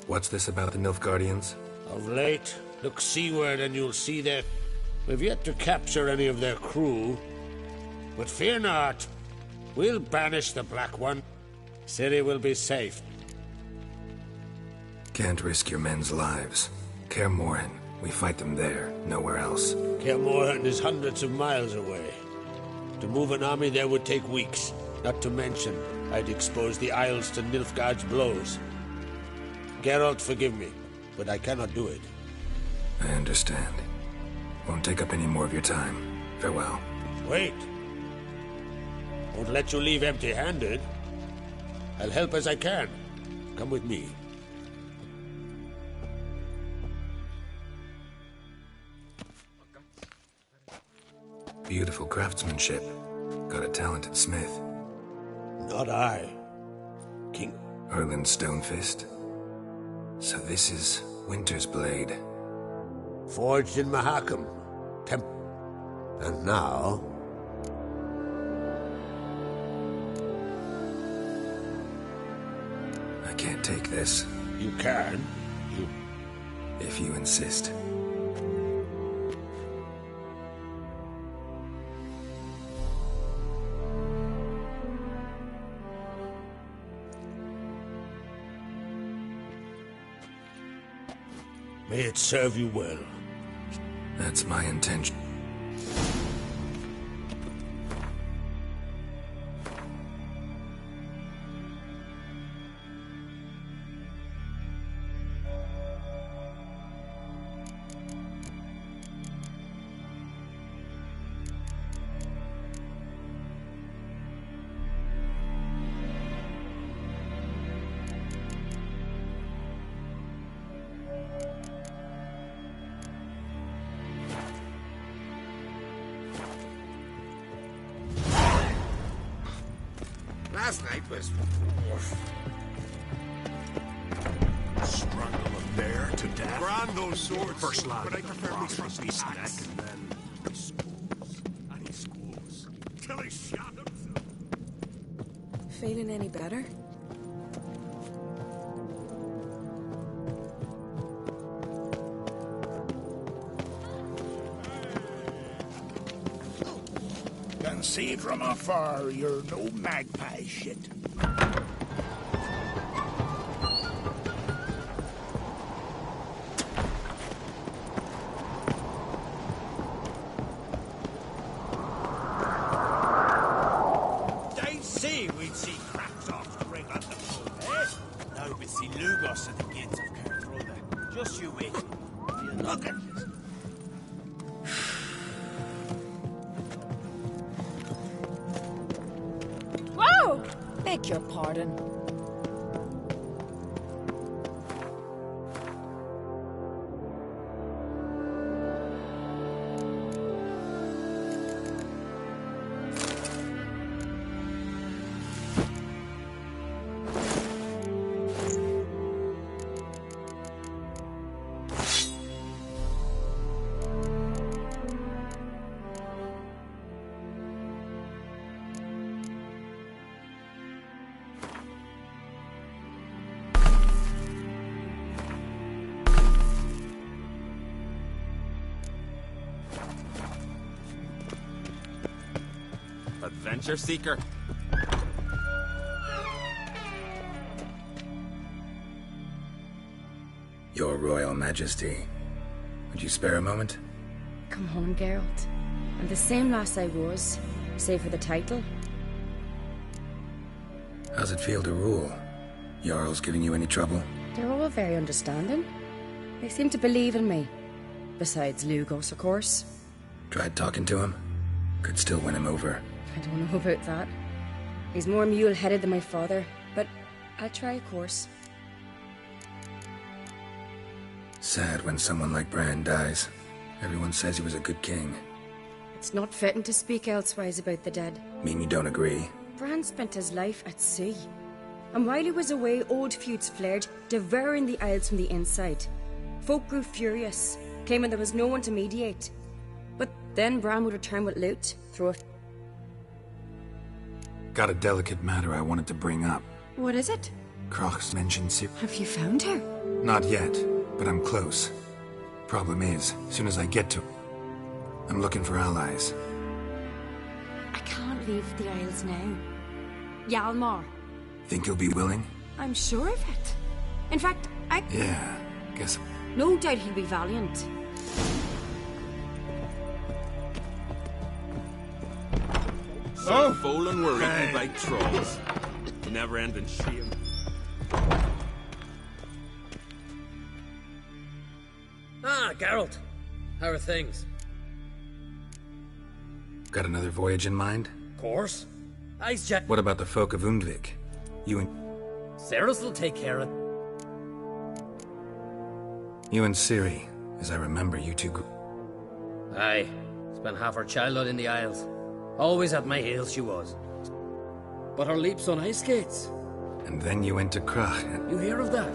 What's this about the Nilfgaardians?
Of late, look seaward and you'll see their... We've yet to capture any of their crew. But fear not. We'll banish the Black One. Ciri will be safe.
Can't risk your men's lives. Kaer Morhen. We fight them there, nowhere else.
Kaer Morhen is hundreds of miles away. To move an army there would take weeks. Not to mention, I'd expose the Isles to Nilfgaard's blows. Geralt, forgive me, but I cannot do it.
I understand. Won't take up any more of your time. Farewell.
Wait. Won't let you leave empty-handed. I'll help as I can. Come with me.
Beautiful craftsmanship. Got a talented smith.
Not I. King
Erland Stonefist. So this is Winter's blade.
Forged in Mahakam. And now...
I can't take this.
You can.
If you insist.
May it serve you well.
That's my intention.
Last night was... Strangle a bear to death? Grind those swords. First lad, but I prefer me trusty axe. And then... he schools. Till he shot himself.
Feeling any better?
Can see from afar you're no magpie shit.
They'd say we'd see cracks off the ring on the boat, eh? Now we see Lugos at the gates of Caerdroda. Just you wait. You look at this.
Beg your pardon.
Adventure seeker.
Your Royal Majesty. Would you spare a moment?
Come on, Geralt. I'm the same lass I was, save for the title.
How's it feel to rule? Jarl's giving you any trouble?
They're all very understanding. They seem to believe in me. Besides Lugos, of course.
Tried talking to him? Could still win him over.
I don't know about that. He's more mule-headed than my father, but I'll try, of course.
Sad when someone like Bran dies. Everyone says he was a good king.
It's not fitting to speak elsewise about the dead.
Mean you don't agree?
Bran spent his life at sea. And while he was away, old feuds flared, devouring the Isles from the inside. Folk grew furious, claiming there was no one to mediate. But then Bran would return with loot, through a...
Got a delicate matter I wanted to bring up.
What is it?
Crach's mentioned
Have you found her?
Not yet, but I'm close. Problem is, soon as I get to... I'm looking for allies.
I can't leave the Isles now. Hjalmar.
Think you'll be willing?
I'm sure of it. In fact,
Yeah, guess...
No doubt he'll be valiant.
So full and we're eaten by trolls. Never-ending shame.
Ah, Geralt. How are things?
Got another voyage in mind?
Of course. Ice jet.
What about the folk of Undvik? You and...
Cerys will take care of it.
You and Ciri, as I remember, you two...
Aye. Spent half her childhood in the Isles. Always at my heels she was. But her leaps on ice skates.
And then you went to Krach and...
You hear of that?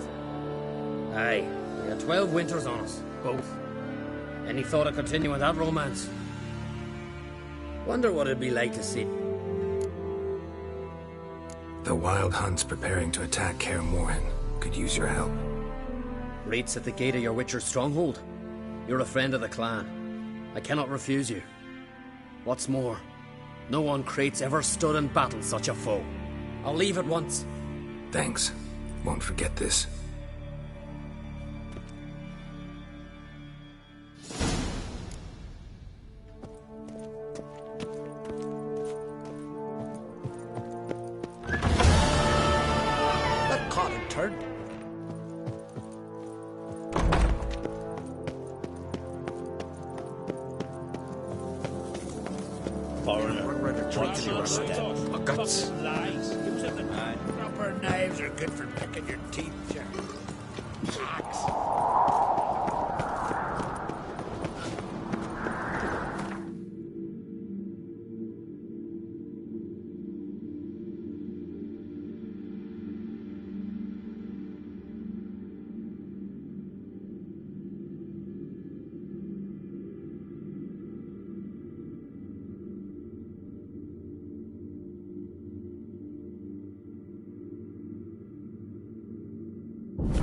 Aye. We had 12 winters on us. Both. Any thought of continuing that romance? Wonder what it'd be like to see.
The Wild Hunt's preparing to attack Kaer Morhen. Could use your help.
Rates at the gate of your Witcher stronghold. You're a friend of the clan. I cannot refuse you. What's more, no one Crate's ever stood and battled such a foe. I'll leave at once.
Thanks. Won't forget this.
That caught and turned.
Guts.
Proper knives are good for picking your teeth, Jack.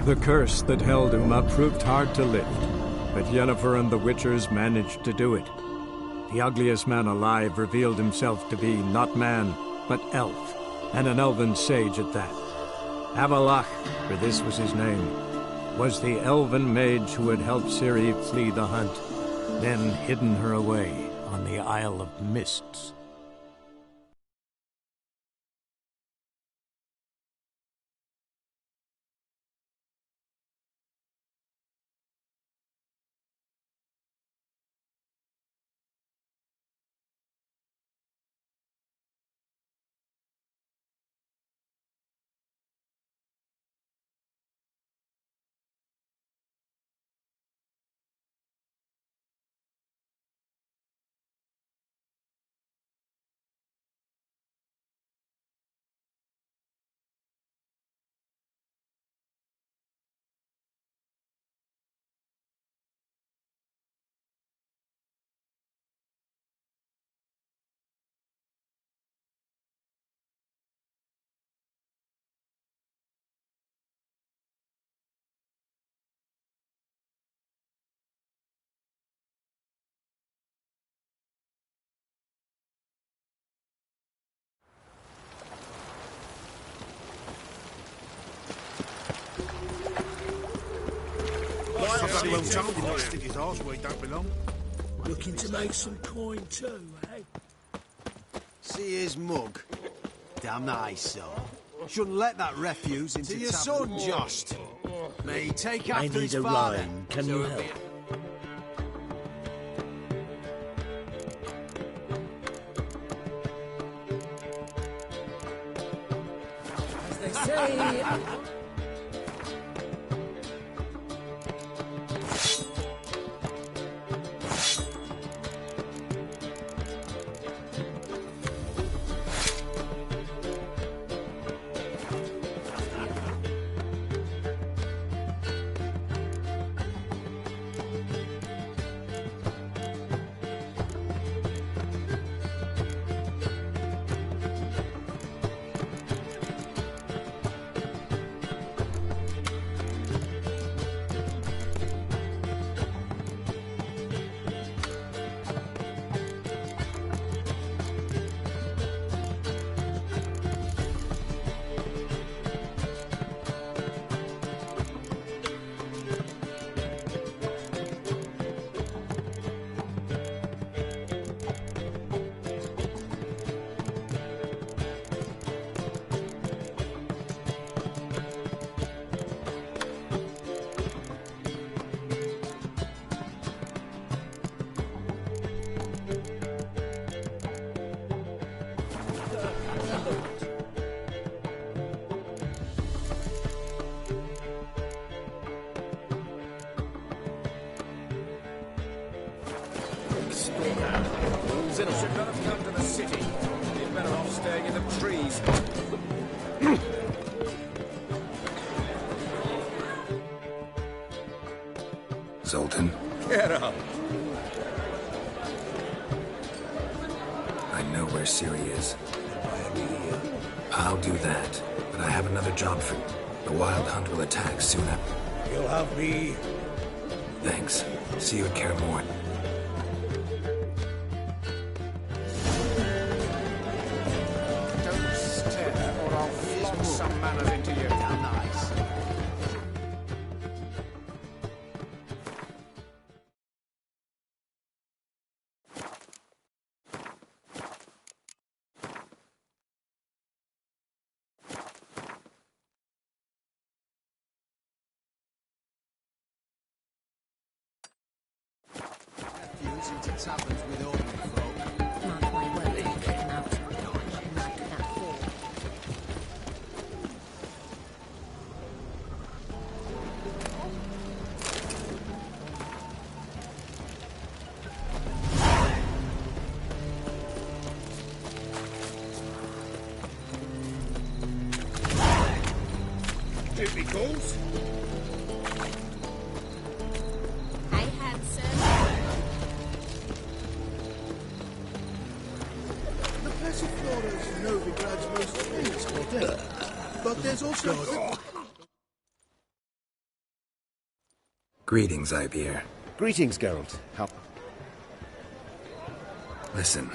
The curse that held Uma proved hard to lift, but Yennefer and the Witchers managed to do it. The ugliest man alive revealed himself to be not man, but elf, and an elven sage at that. Avalach, for this was his name, was the elven mage who had helped Ciri flee the hunt, then hidden her away on the Isle of Mists.
Looking to make some coin too, eh?
See his mug? Damn that eyesore. Shouldn't let that refuse into your son, Jost. May he take after his father.
I need a line. Can you help?
As they say...
come to the city. You're better off staying in the trees.
Zoltan?
Get up.
I know where Ciri is. I'll do that, but I have another job for you. The Wild Hunt will attack soon after.
You'll have me.
Thanks. See you at Kaer Morhen.
Don't stare, or I'll flog some manners into you. Damn nice.
Refuse into taverns with ordinary folk.
Mark my words, I'll kick him out. Like that hole.
Jimmy calls.
I had some.
The Passiflora is Novigrad's most famous hotel. But there's also...
Greetings, Ibeer.
Greetings, Geralt. How...
Listen,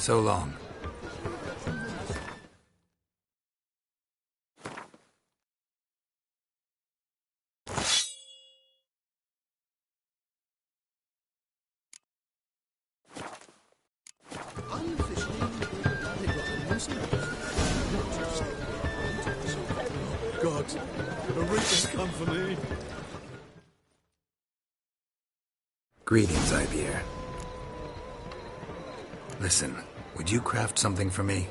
So long.
God, a reaper's come for me.
Greetings, Ibier. Listen, would you craft something for me?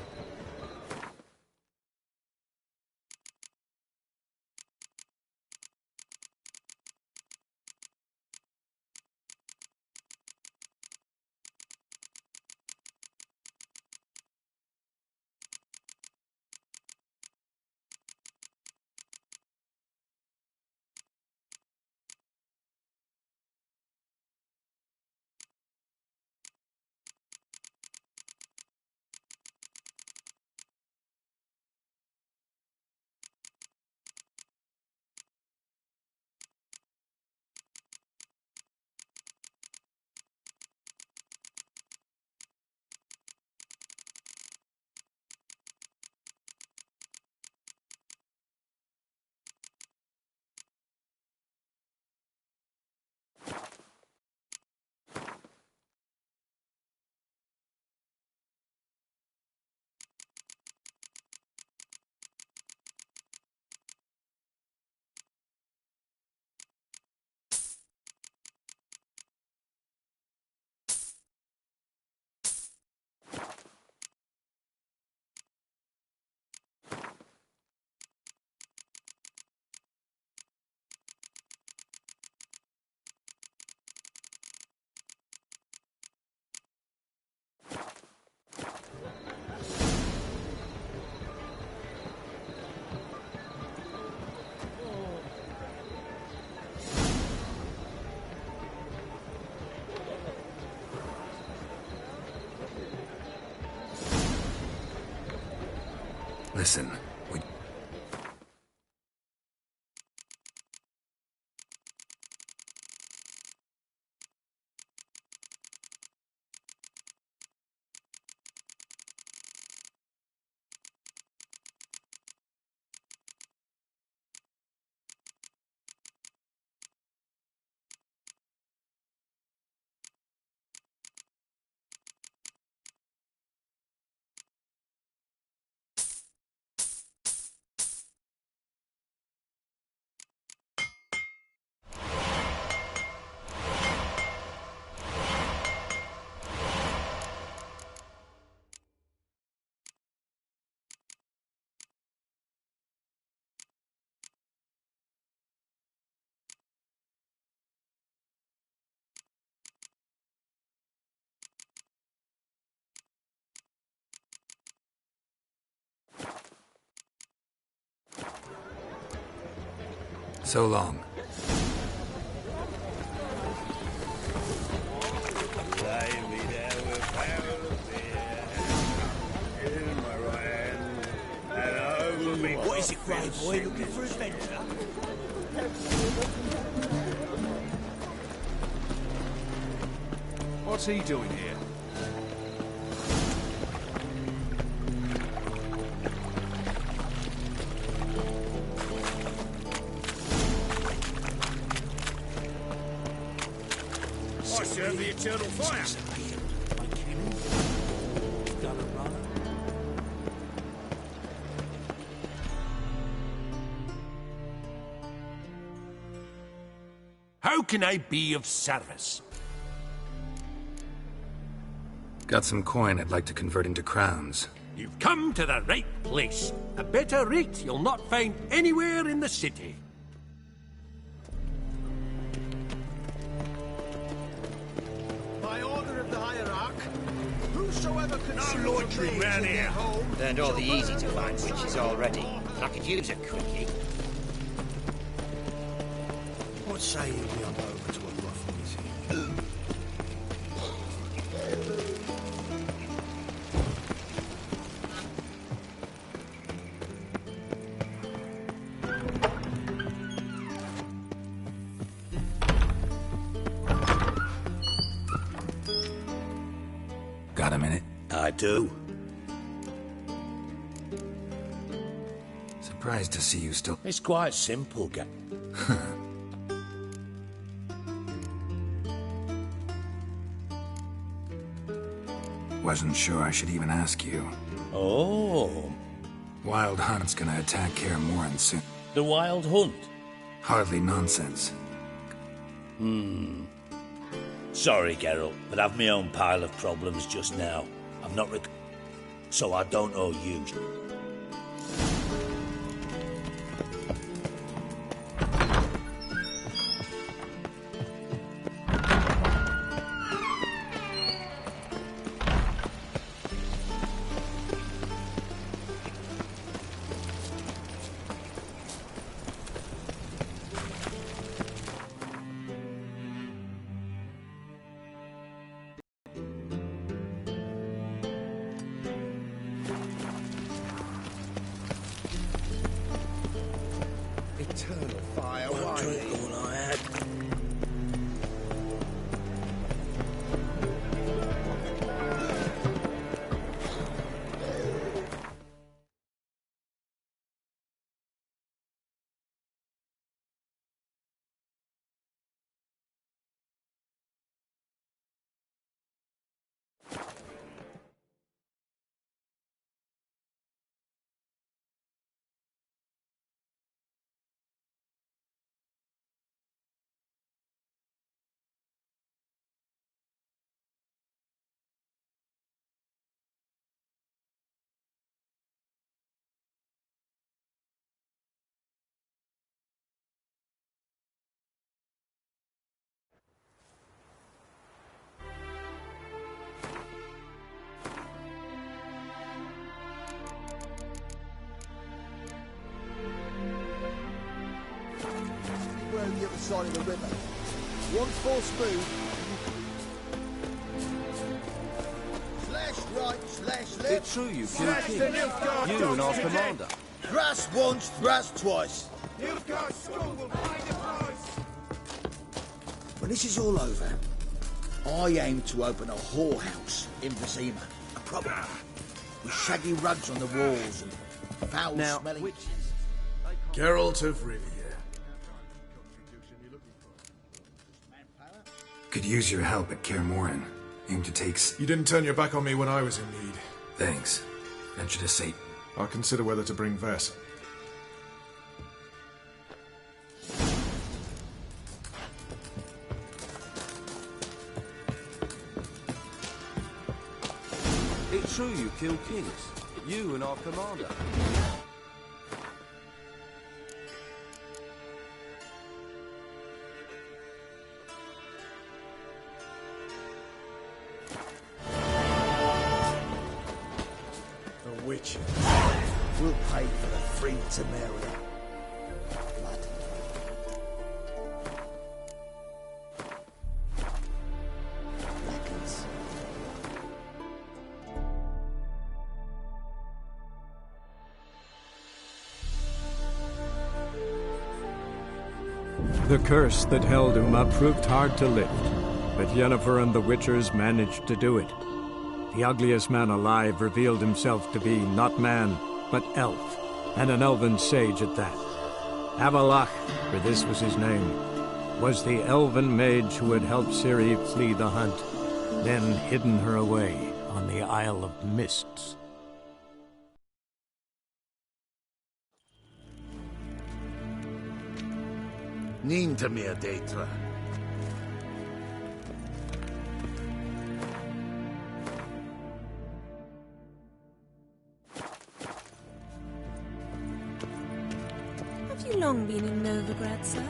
Listen, would... So long.
What is it, Grey Boy? Looking for adventure?
What's he doing here? I serve the eternal fire. How can I be of service?
Got some coin I'd like to convert into crowns.
You've come to the right place. A better rate you'll not find anywhere in the city.
By order of the hierarch, whosoever can no
loitering round here.
Learned all the easy to find witches already. I could use a quickie.
What say you be on over to a rough visit?
Got a minute?
I do.
Surprised to see you still...
It's quite simple,
Wasn't sure I should even ask you.
Oh.
Wild Hunt's gonna attack Kaer Morhen soon.
The Wild Hunt?
Hardly nonsense.
Sorry, Geralt, but I've my own pile of problems just now. I'm not so I don't owe you.
Eternal fire,
One drink all I had.
We're on the other side of the river. One false move. Slash right, slash left.
It's true you killed
Slash
King.
the Nilfgaard
You and our
dogs again.
commander.
Thrust once, thrust twice.
Nilfgaard's skull will pay the price.
When this is all over, I aim to open a whorehouse in Vizima. A proper one. With shaggy rugs on the walls and foul-smelling...
Geralt of Rivia.
Could use your help at Kaer Morhen. Aim to take...
You didn't turn your back on me when I was in need.
Thanks. Venture to say...
I'll consider whether to bring Vess.
It's true you killed kings. You and our commander.
The Witcher. We'll pay for the free Temeria. Blood. Blackens.
The curse that held Uma proved hard to lift, but Yennefer and the Witchers managed to do it. The ugliest man alive revealed himself to be not man, but elf, and an elven sage at that. Avalach, for this was his name, was the elven mage who had helped Ciri flee the hunt, then hidden her away on the Isle of Mists.
Ninta mea deitra.
Have you long been in Novigrad, sir?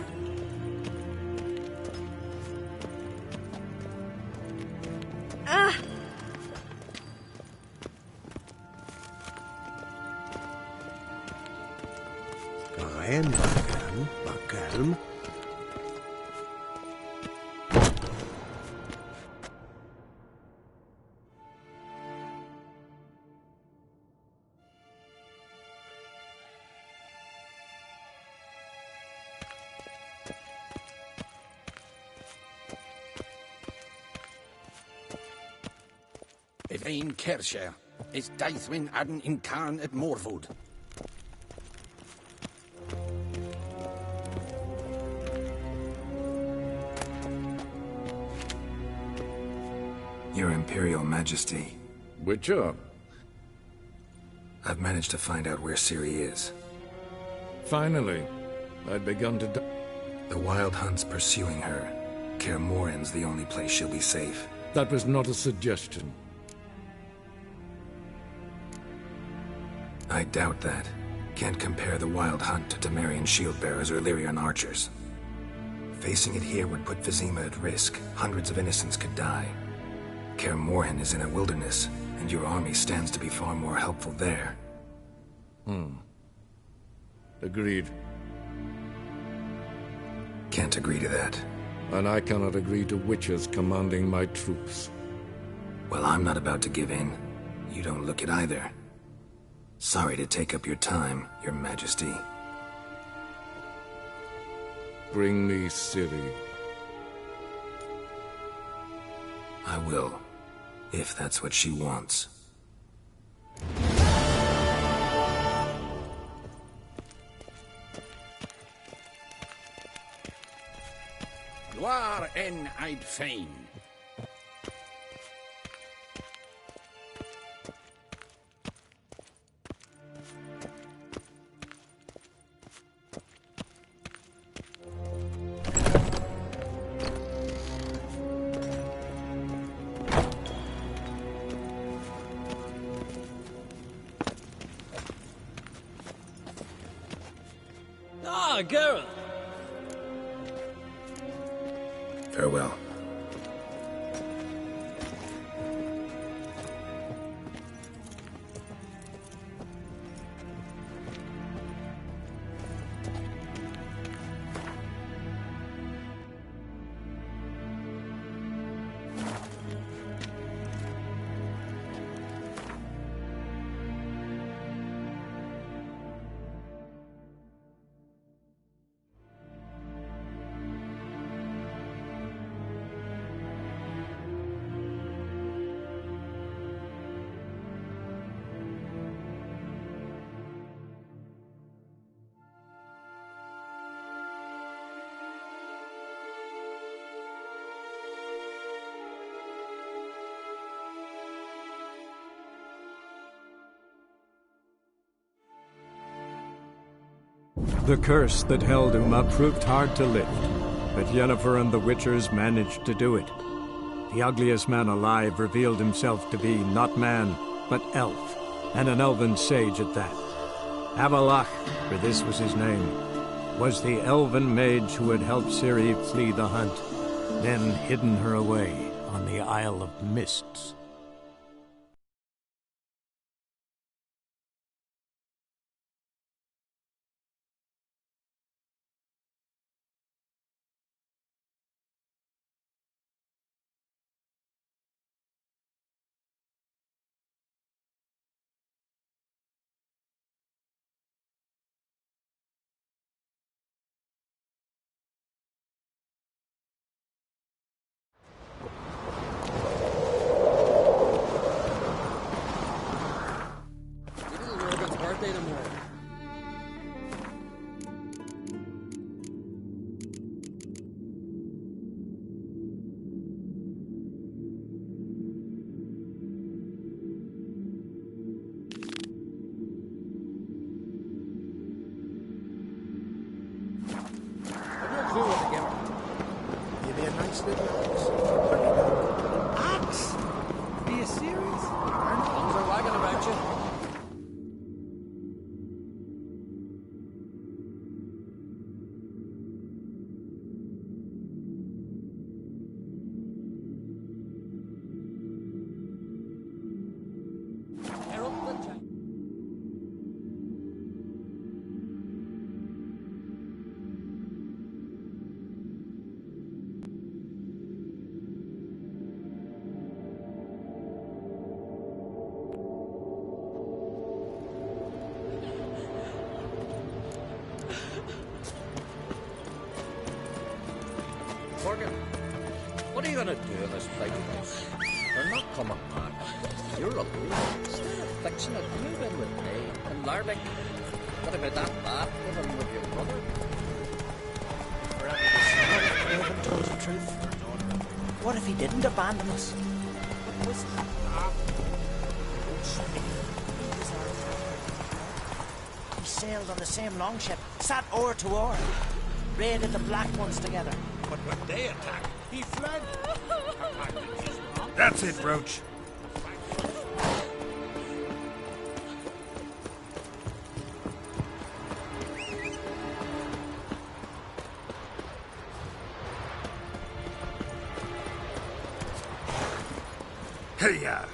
Ah!
Karen, Bakalm.
If
Vein Kershire. Is Daithwin Adden in Carn at Morwood.
Your Imperial Majesty.
Witcher?
I've managed to find out where Ciri is.
Finally. I'd begun to...
The Wild Hunt's pursuing her. Kaer Morhen's the only place she'll be safe.
That was not a suggestion.
I doubt that. Can't compare the Wild Hunt to Temerian shield-bearers or Lyrian archers. Facing it here would put Vizima at risk. Hundreds of innocents could die. Kaer Morhen is in a wilderness, and your army stands to be far more helpful there.
Agreed.
Can't agree to that.
And I cannot agree to Witchers commanding my troops.
Well, I'm not about to give in. You don't look it either. Sorry to take up your time, Your Majesty.
Bring me Ciri.
I will, if that's what she wants.
Luar en Eid Fein.
Ah, Geralt!
Farewell.
The curse that held Uma proved hard to lift, but Yennefer and the Witchers managed to do it. The ugliest man alive revealed himself to be not man, but elf, and an elven sage at that. Avalach, for this was his name, was the elven mage who had helped Ciri flee the hunt, then hidden her away on the Isle of Mists.
Morgan, what are you gonna do in this place? They're not coming back. You're alone. Instead of fixing it, move in with me. And Lardic, what about that bat living with your brother?
Raven told the truth. What if he didn't abandon us? What was that? He sailed on the same longship, sat oar to oar, raided the Black Ones together.
But when they attacked, he fled.
That's it, Roach. Hey-ya!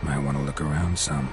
Might want to look around some.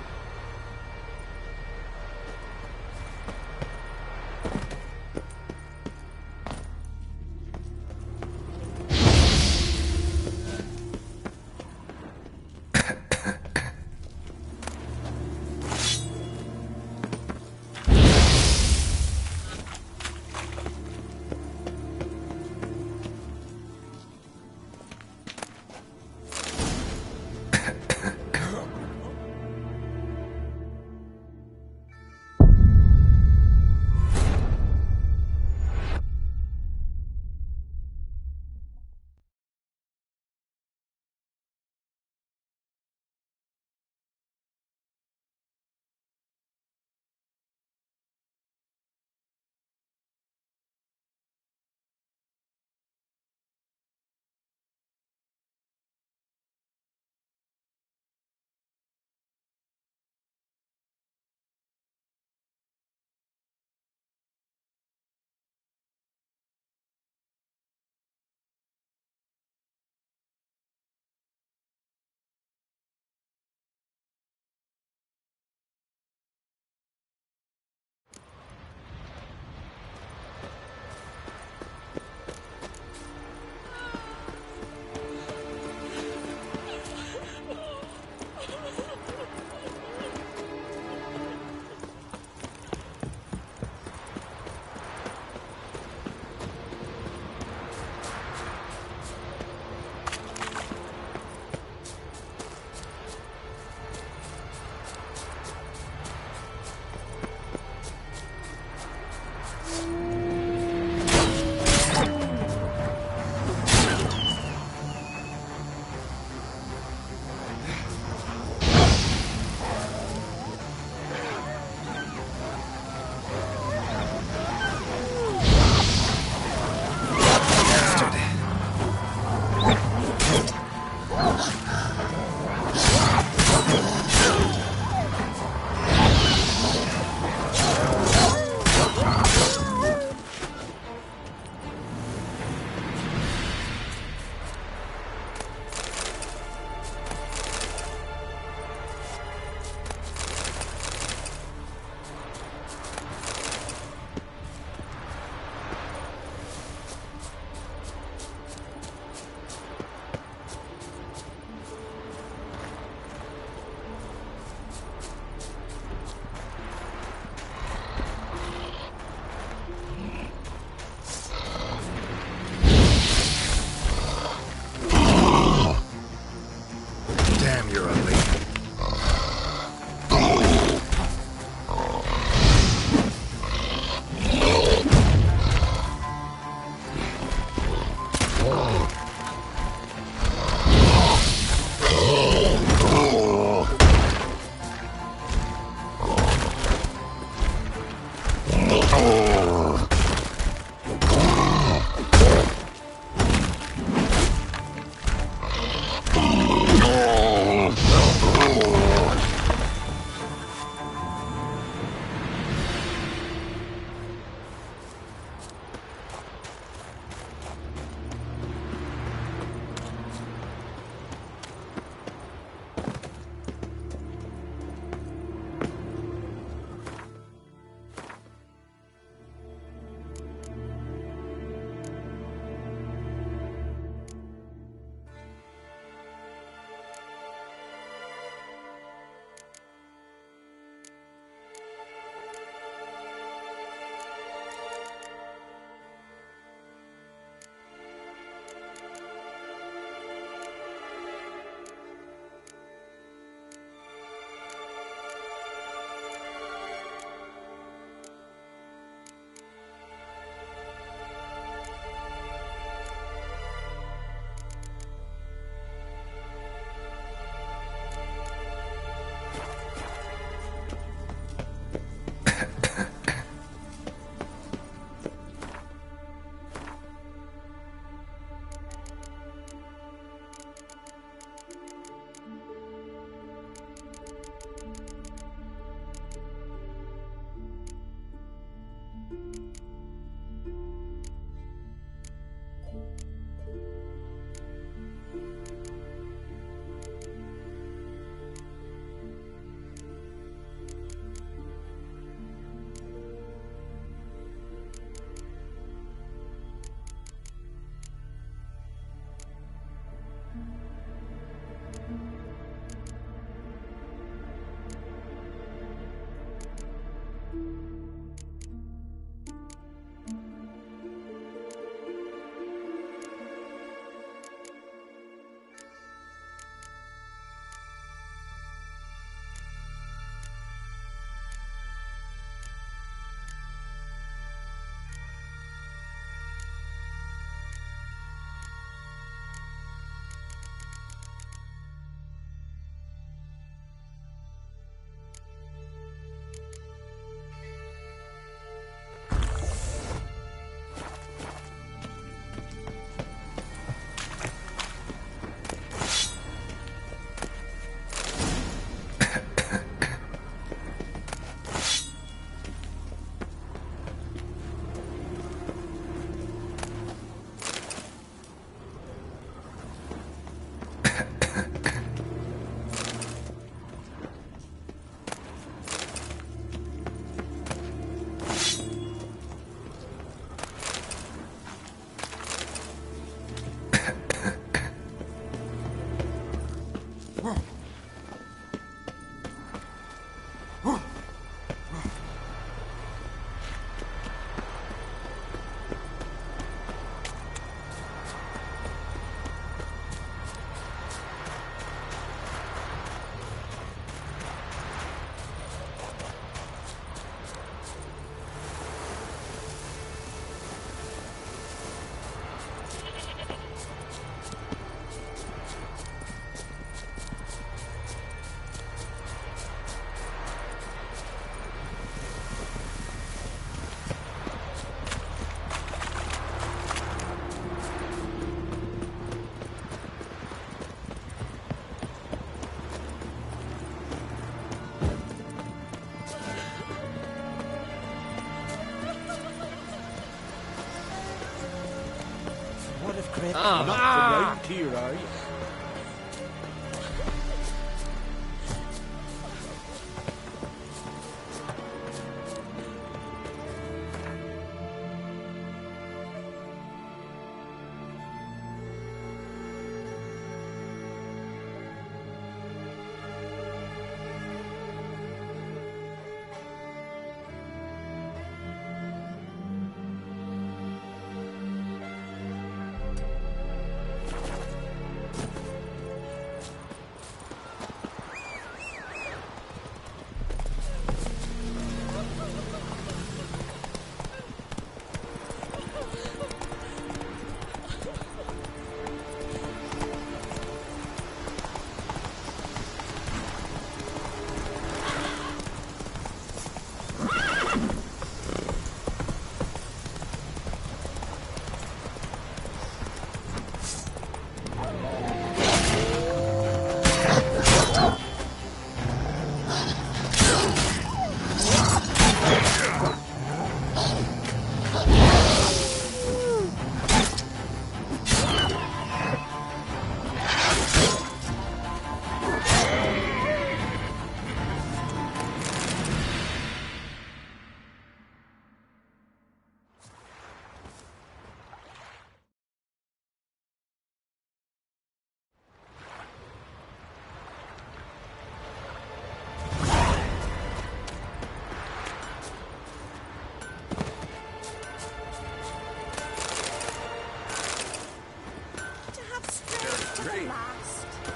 grip.
Not around here, are you?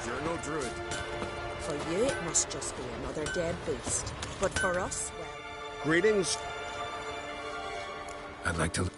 You're no druid.
For you, it must just be another dead beast. But for us, well...
Greetings.
I'd like to...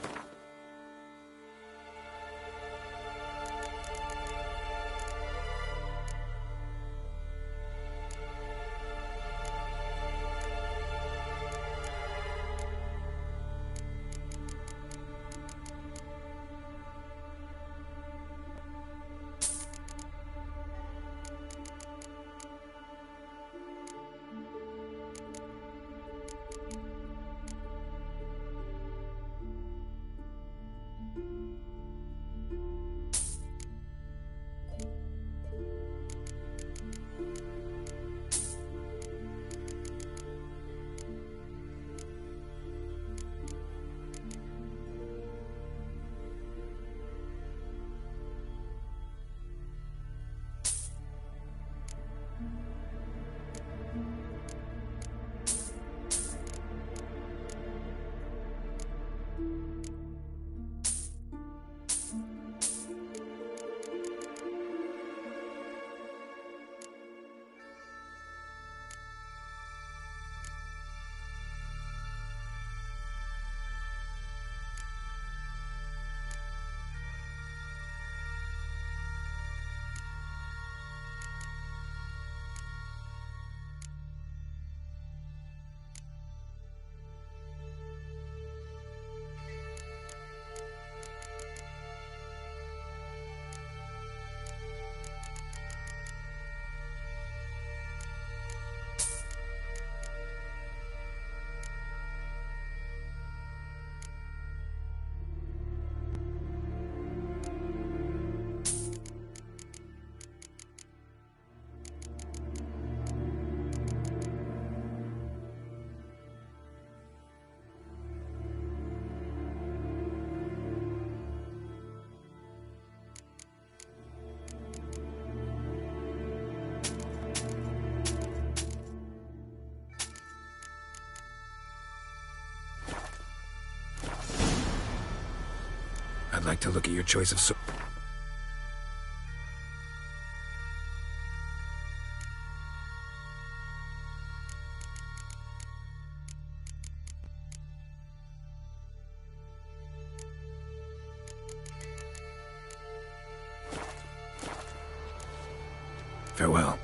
I'd like to look at your choice of... Farewell.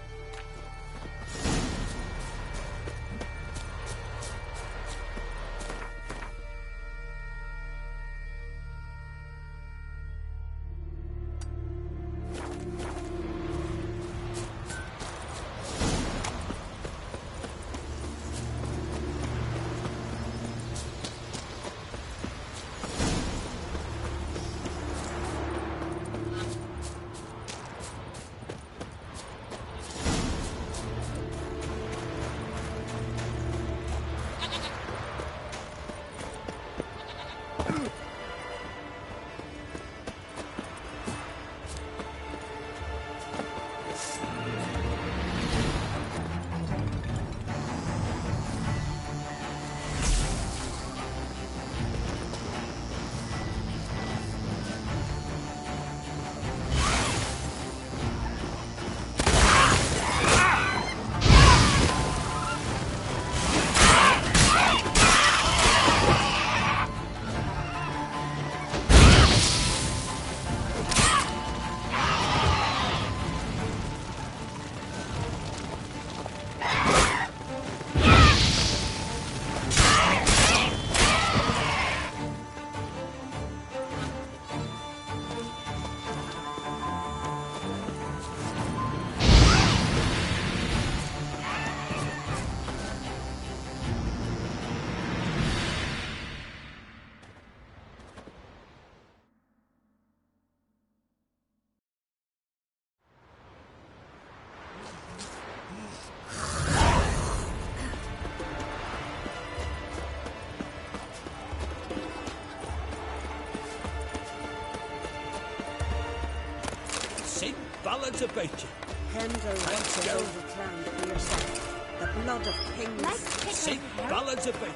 ballads about you.
Pendle watches over clan for yourself. The blood of kings.
Sing ballads about you.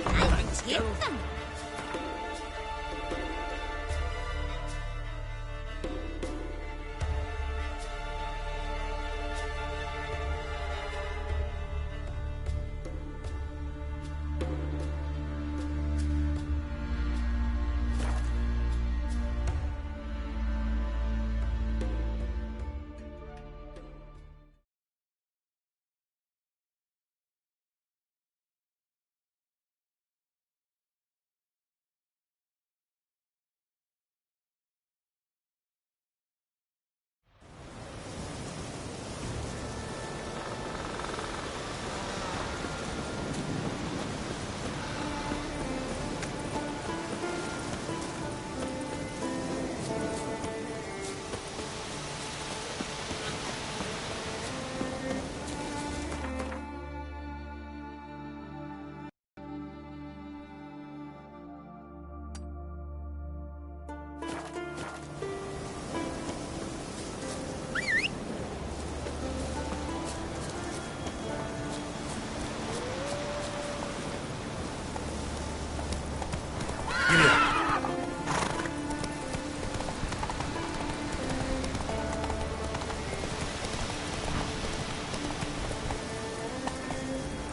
Thanks, Geralt.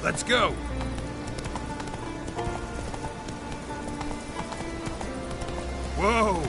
Let's go! Whoa!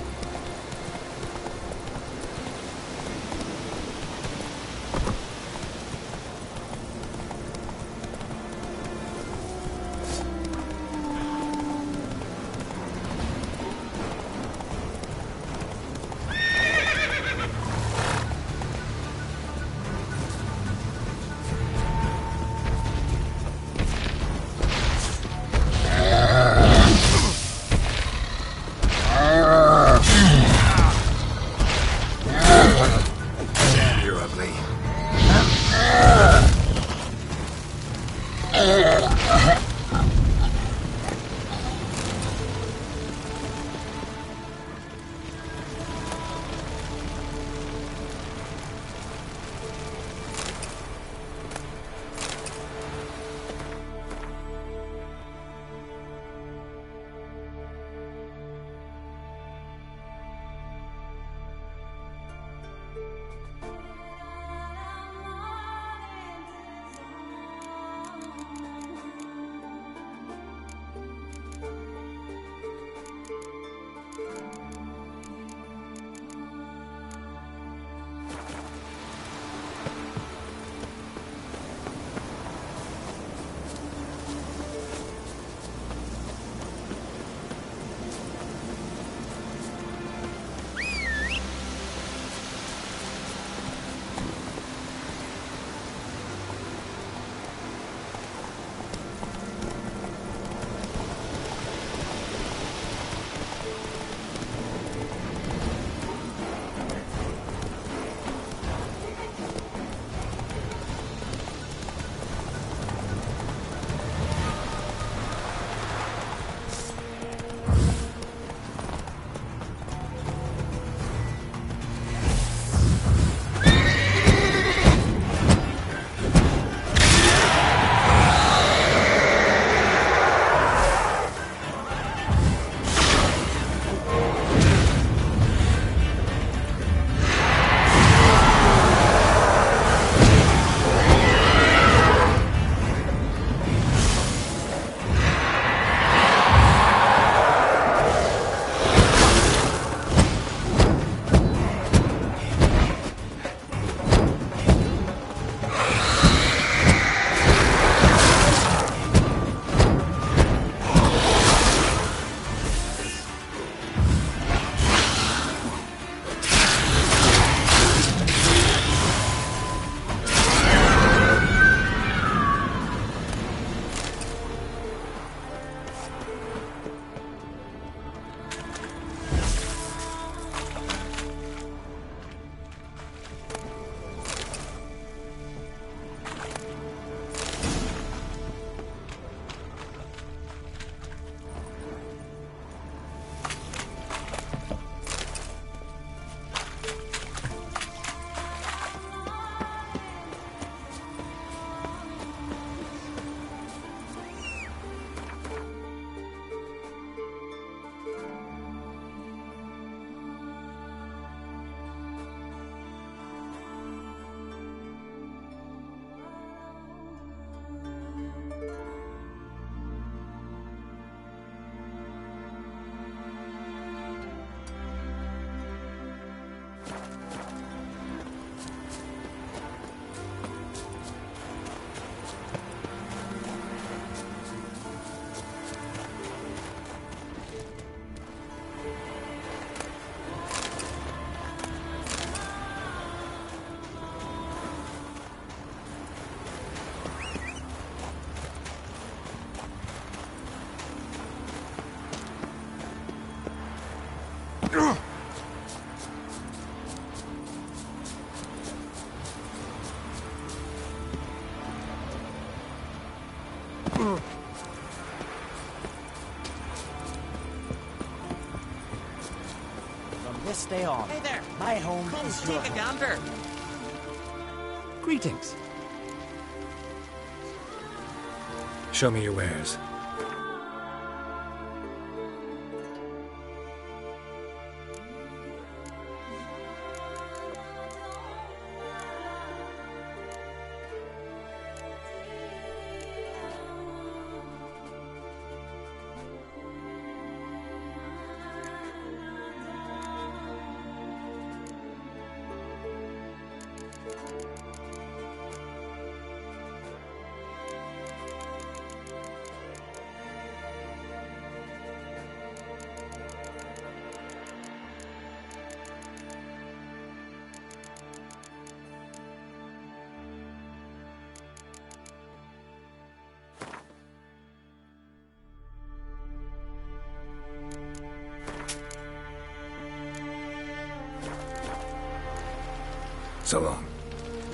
From this day on,
Hey there!
my home
Come
is your
take a
home.
gander!
Greetings. Show me your wares. So long.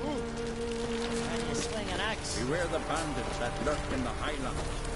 Can you swing an axe?
Beware the bandits that lurk in the highlands.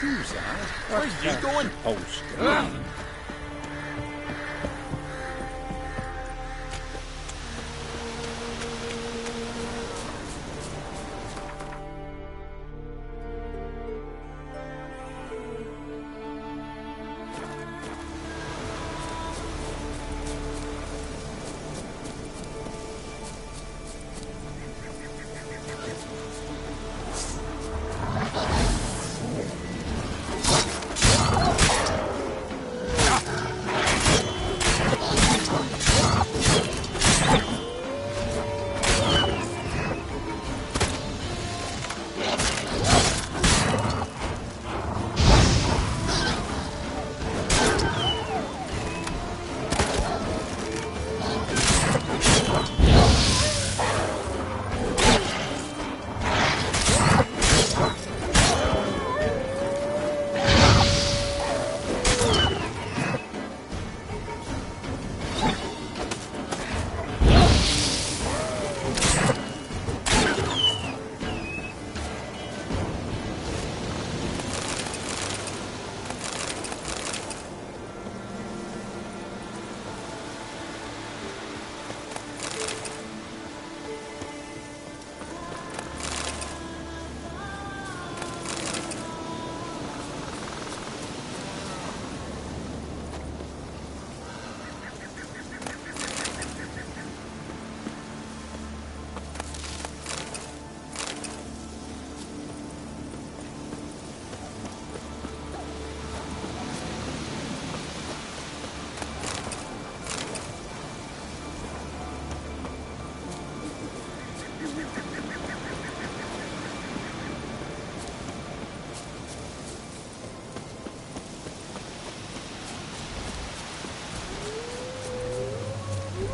Who's that? Where's you going?
Post.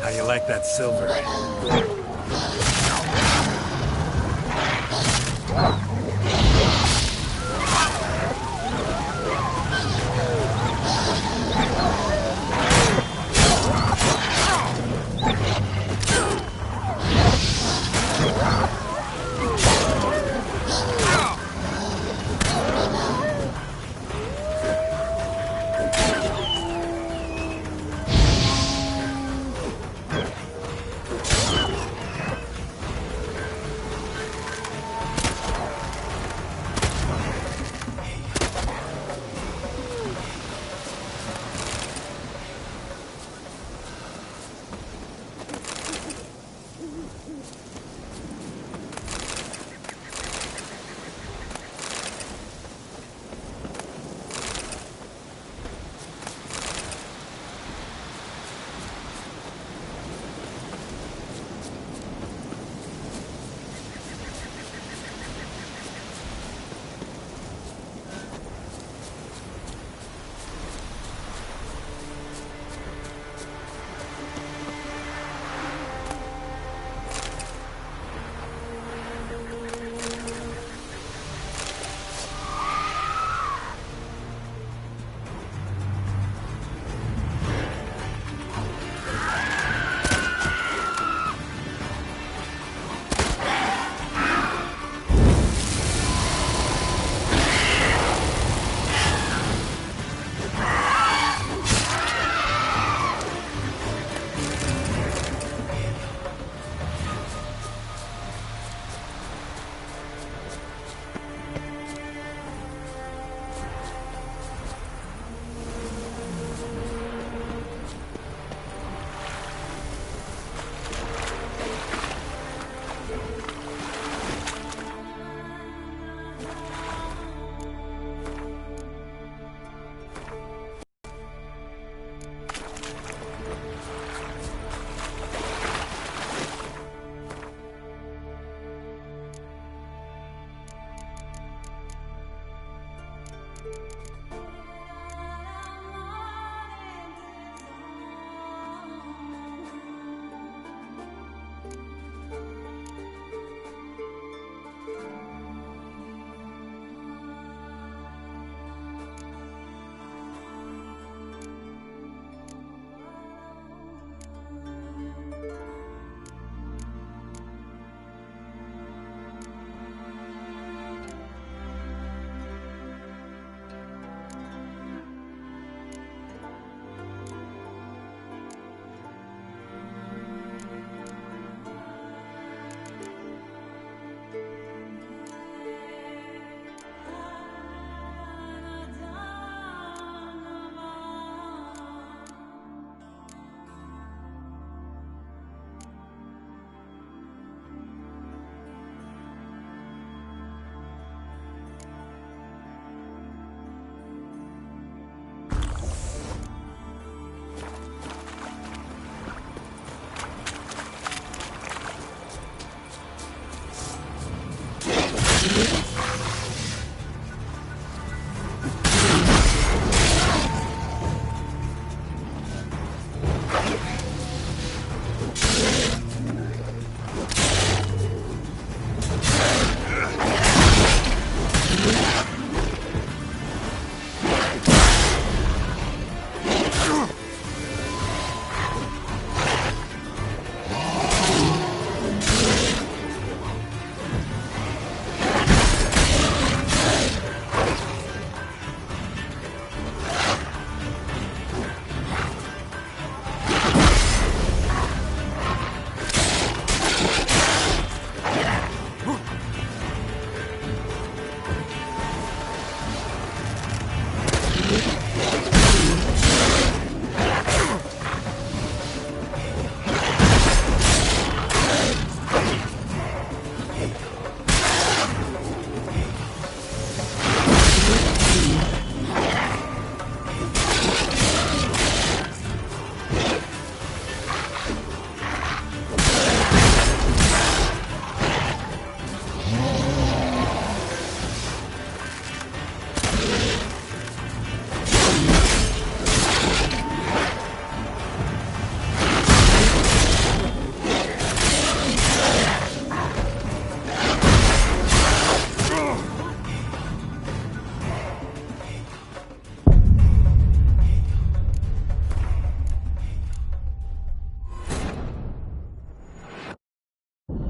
How you like that silver?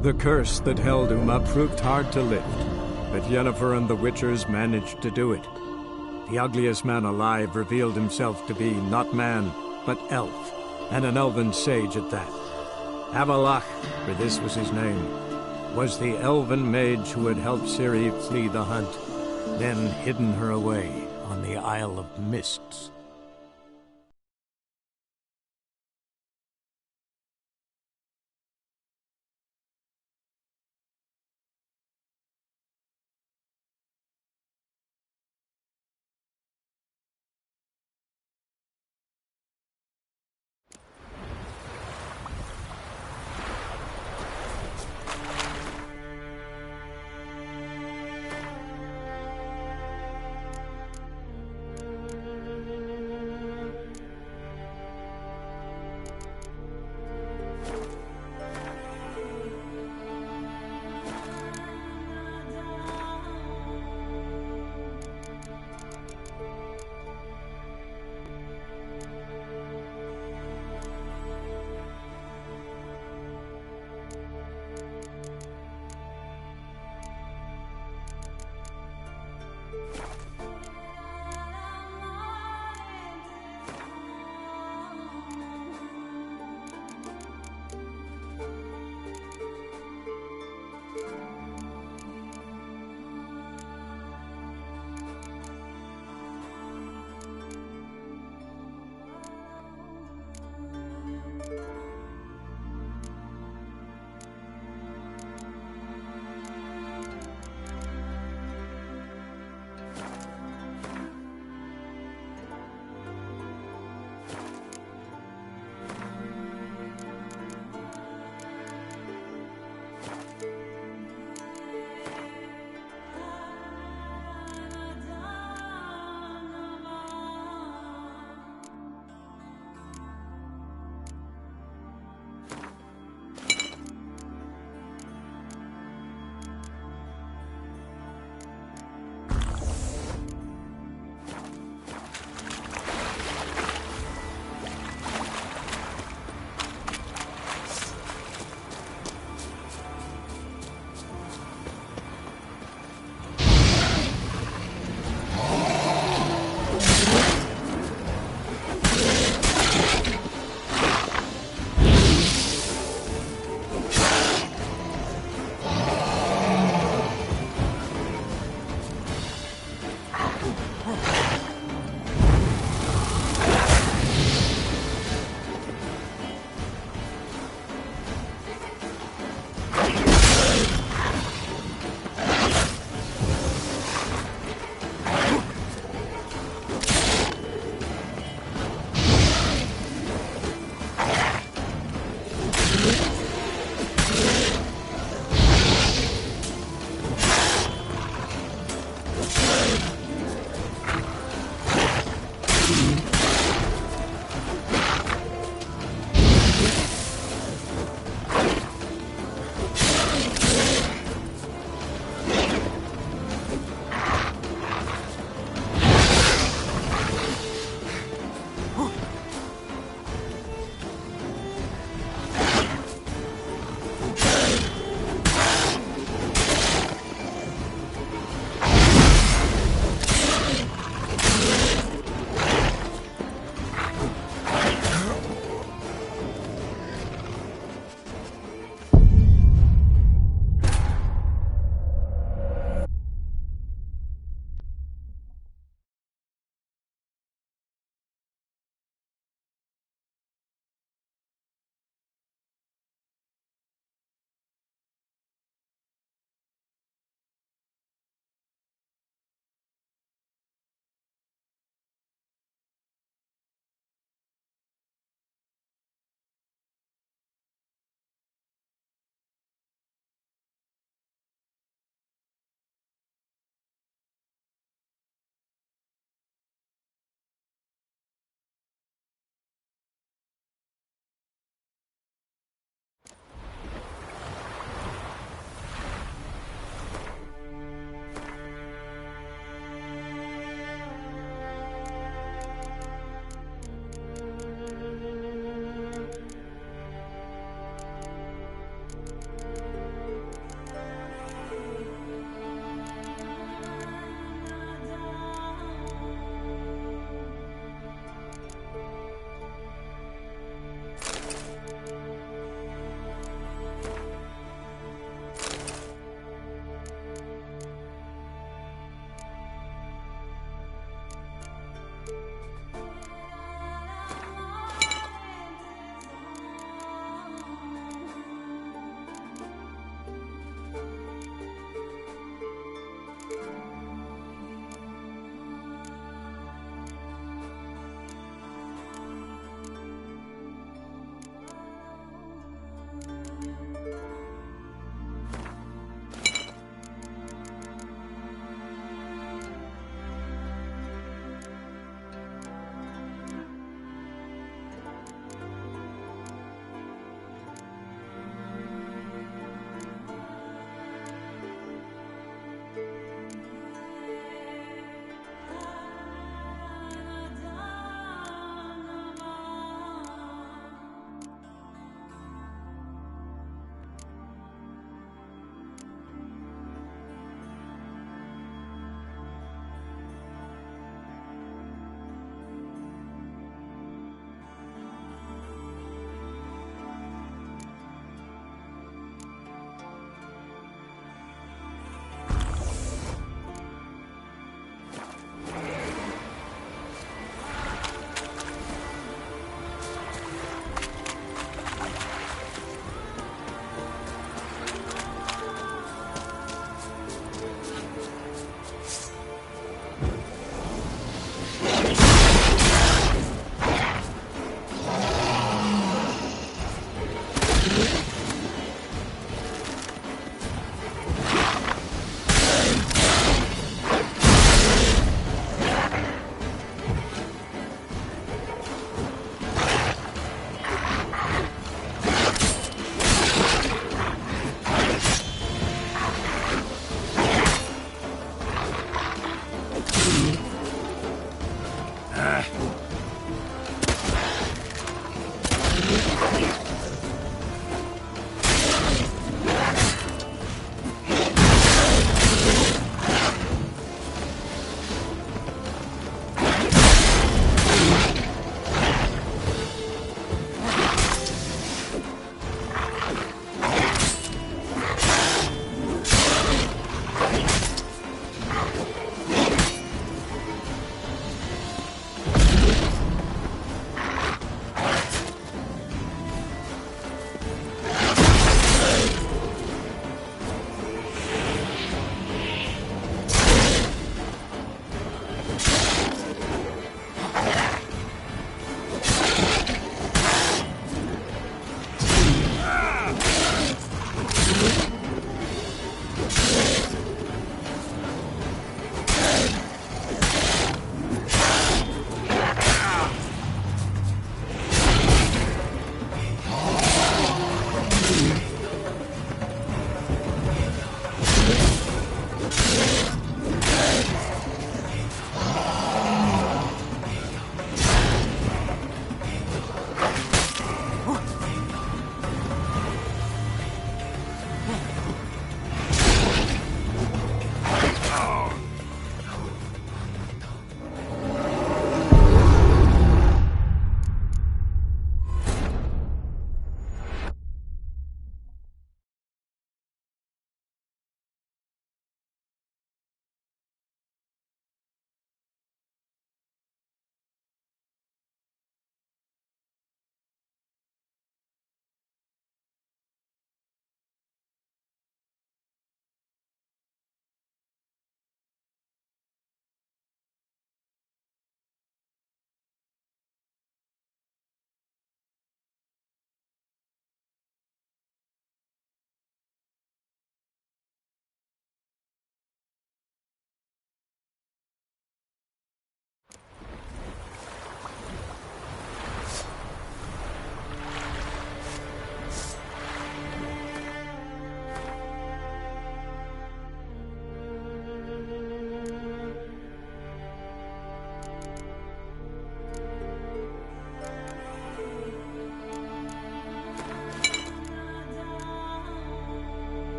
The curse that held Uma proved hard to lift, but Yennefer and the Witchers managed to do it. The ugliest man alive revealed himself to be not man, but elf, and an elven sage at that. Avalach, for this was his name, was the elven mage who had helped Ciri flee the hunt, then hidden her away on the Isle of Mists.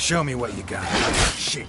Show me what you got. Shit.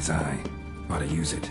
his eye. Ought to use it.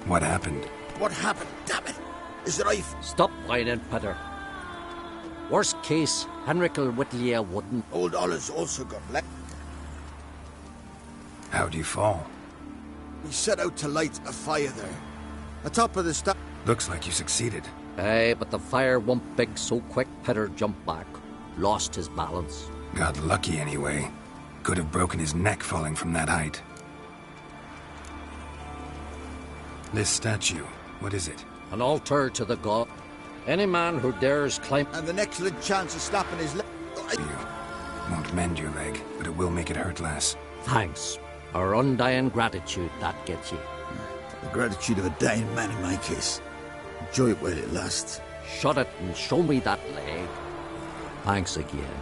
What happened?
What happened? Damn it! Is it I've...
Stop whining, Peter. Worst case, Henrik'll whittle you a wooden.
Old Oll's also got black.
How'd you fall?
We set out to light a fire there. Atop of the stack.
Looks like you succeeded.
Aye, but the fire went big so quick Peter jumped back. Lost his balance.
Got lucky anyway. Could have broken his neck falling from that height. This statue, what is it?
An altar to the god. Any man who dares climb...
And an excellent chance of snapping his leg.
Won't mend your leg, but it will make it hurt less.
Thanks. Our undying gratitude, that gets you.
The gratitude of a dying man in my case. Enjoy it while it lasts.
Shut it and show me that leg. Thanks again.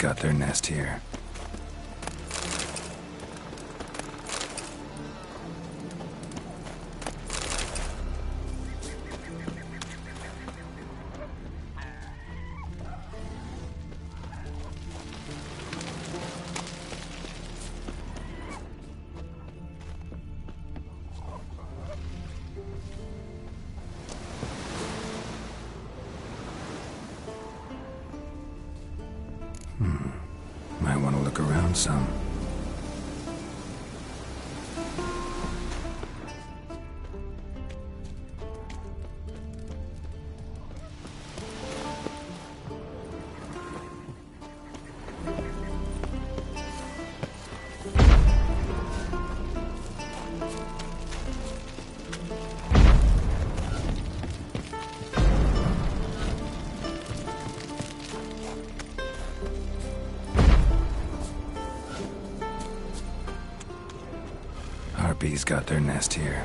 got their nest here. Might want to look around some. Harpies got their nest here.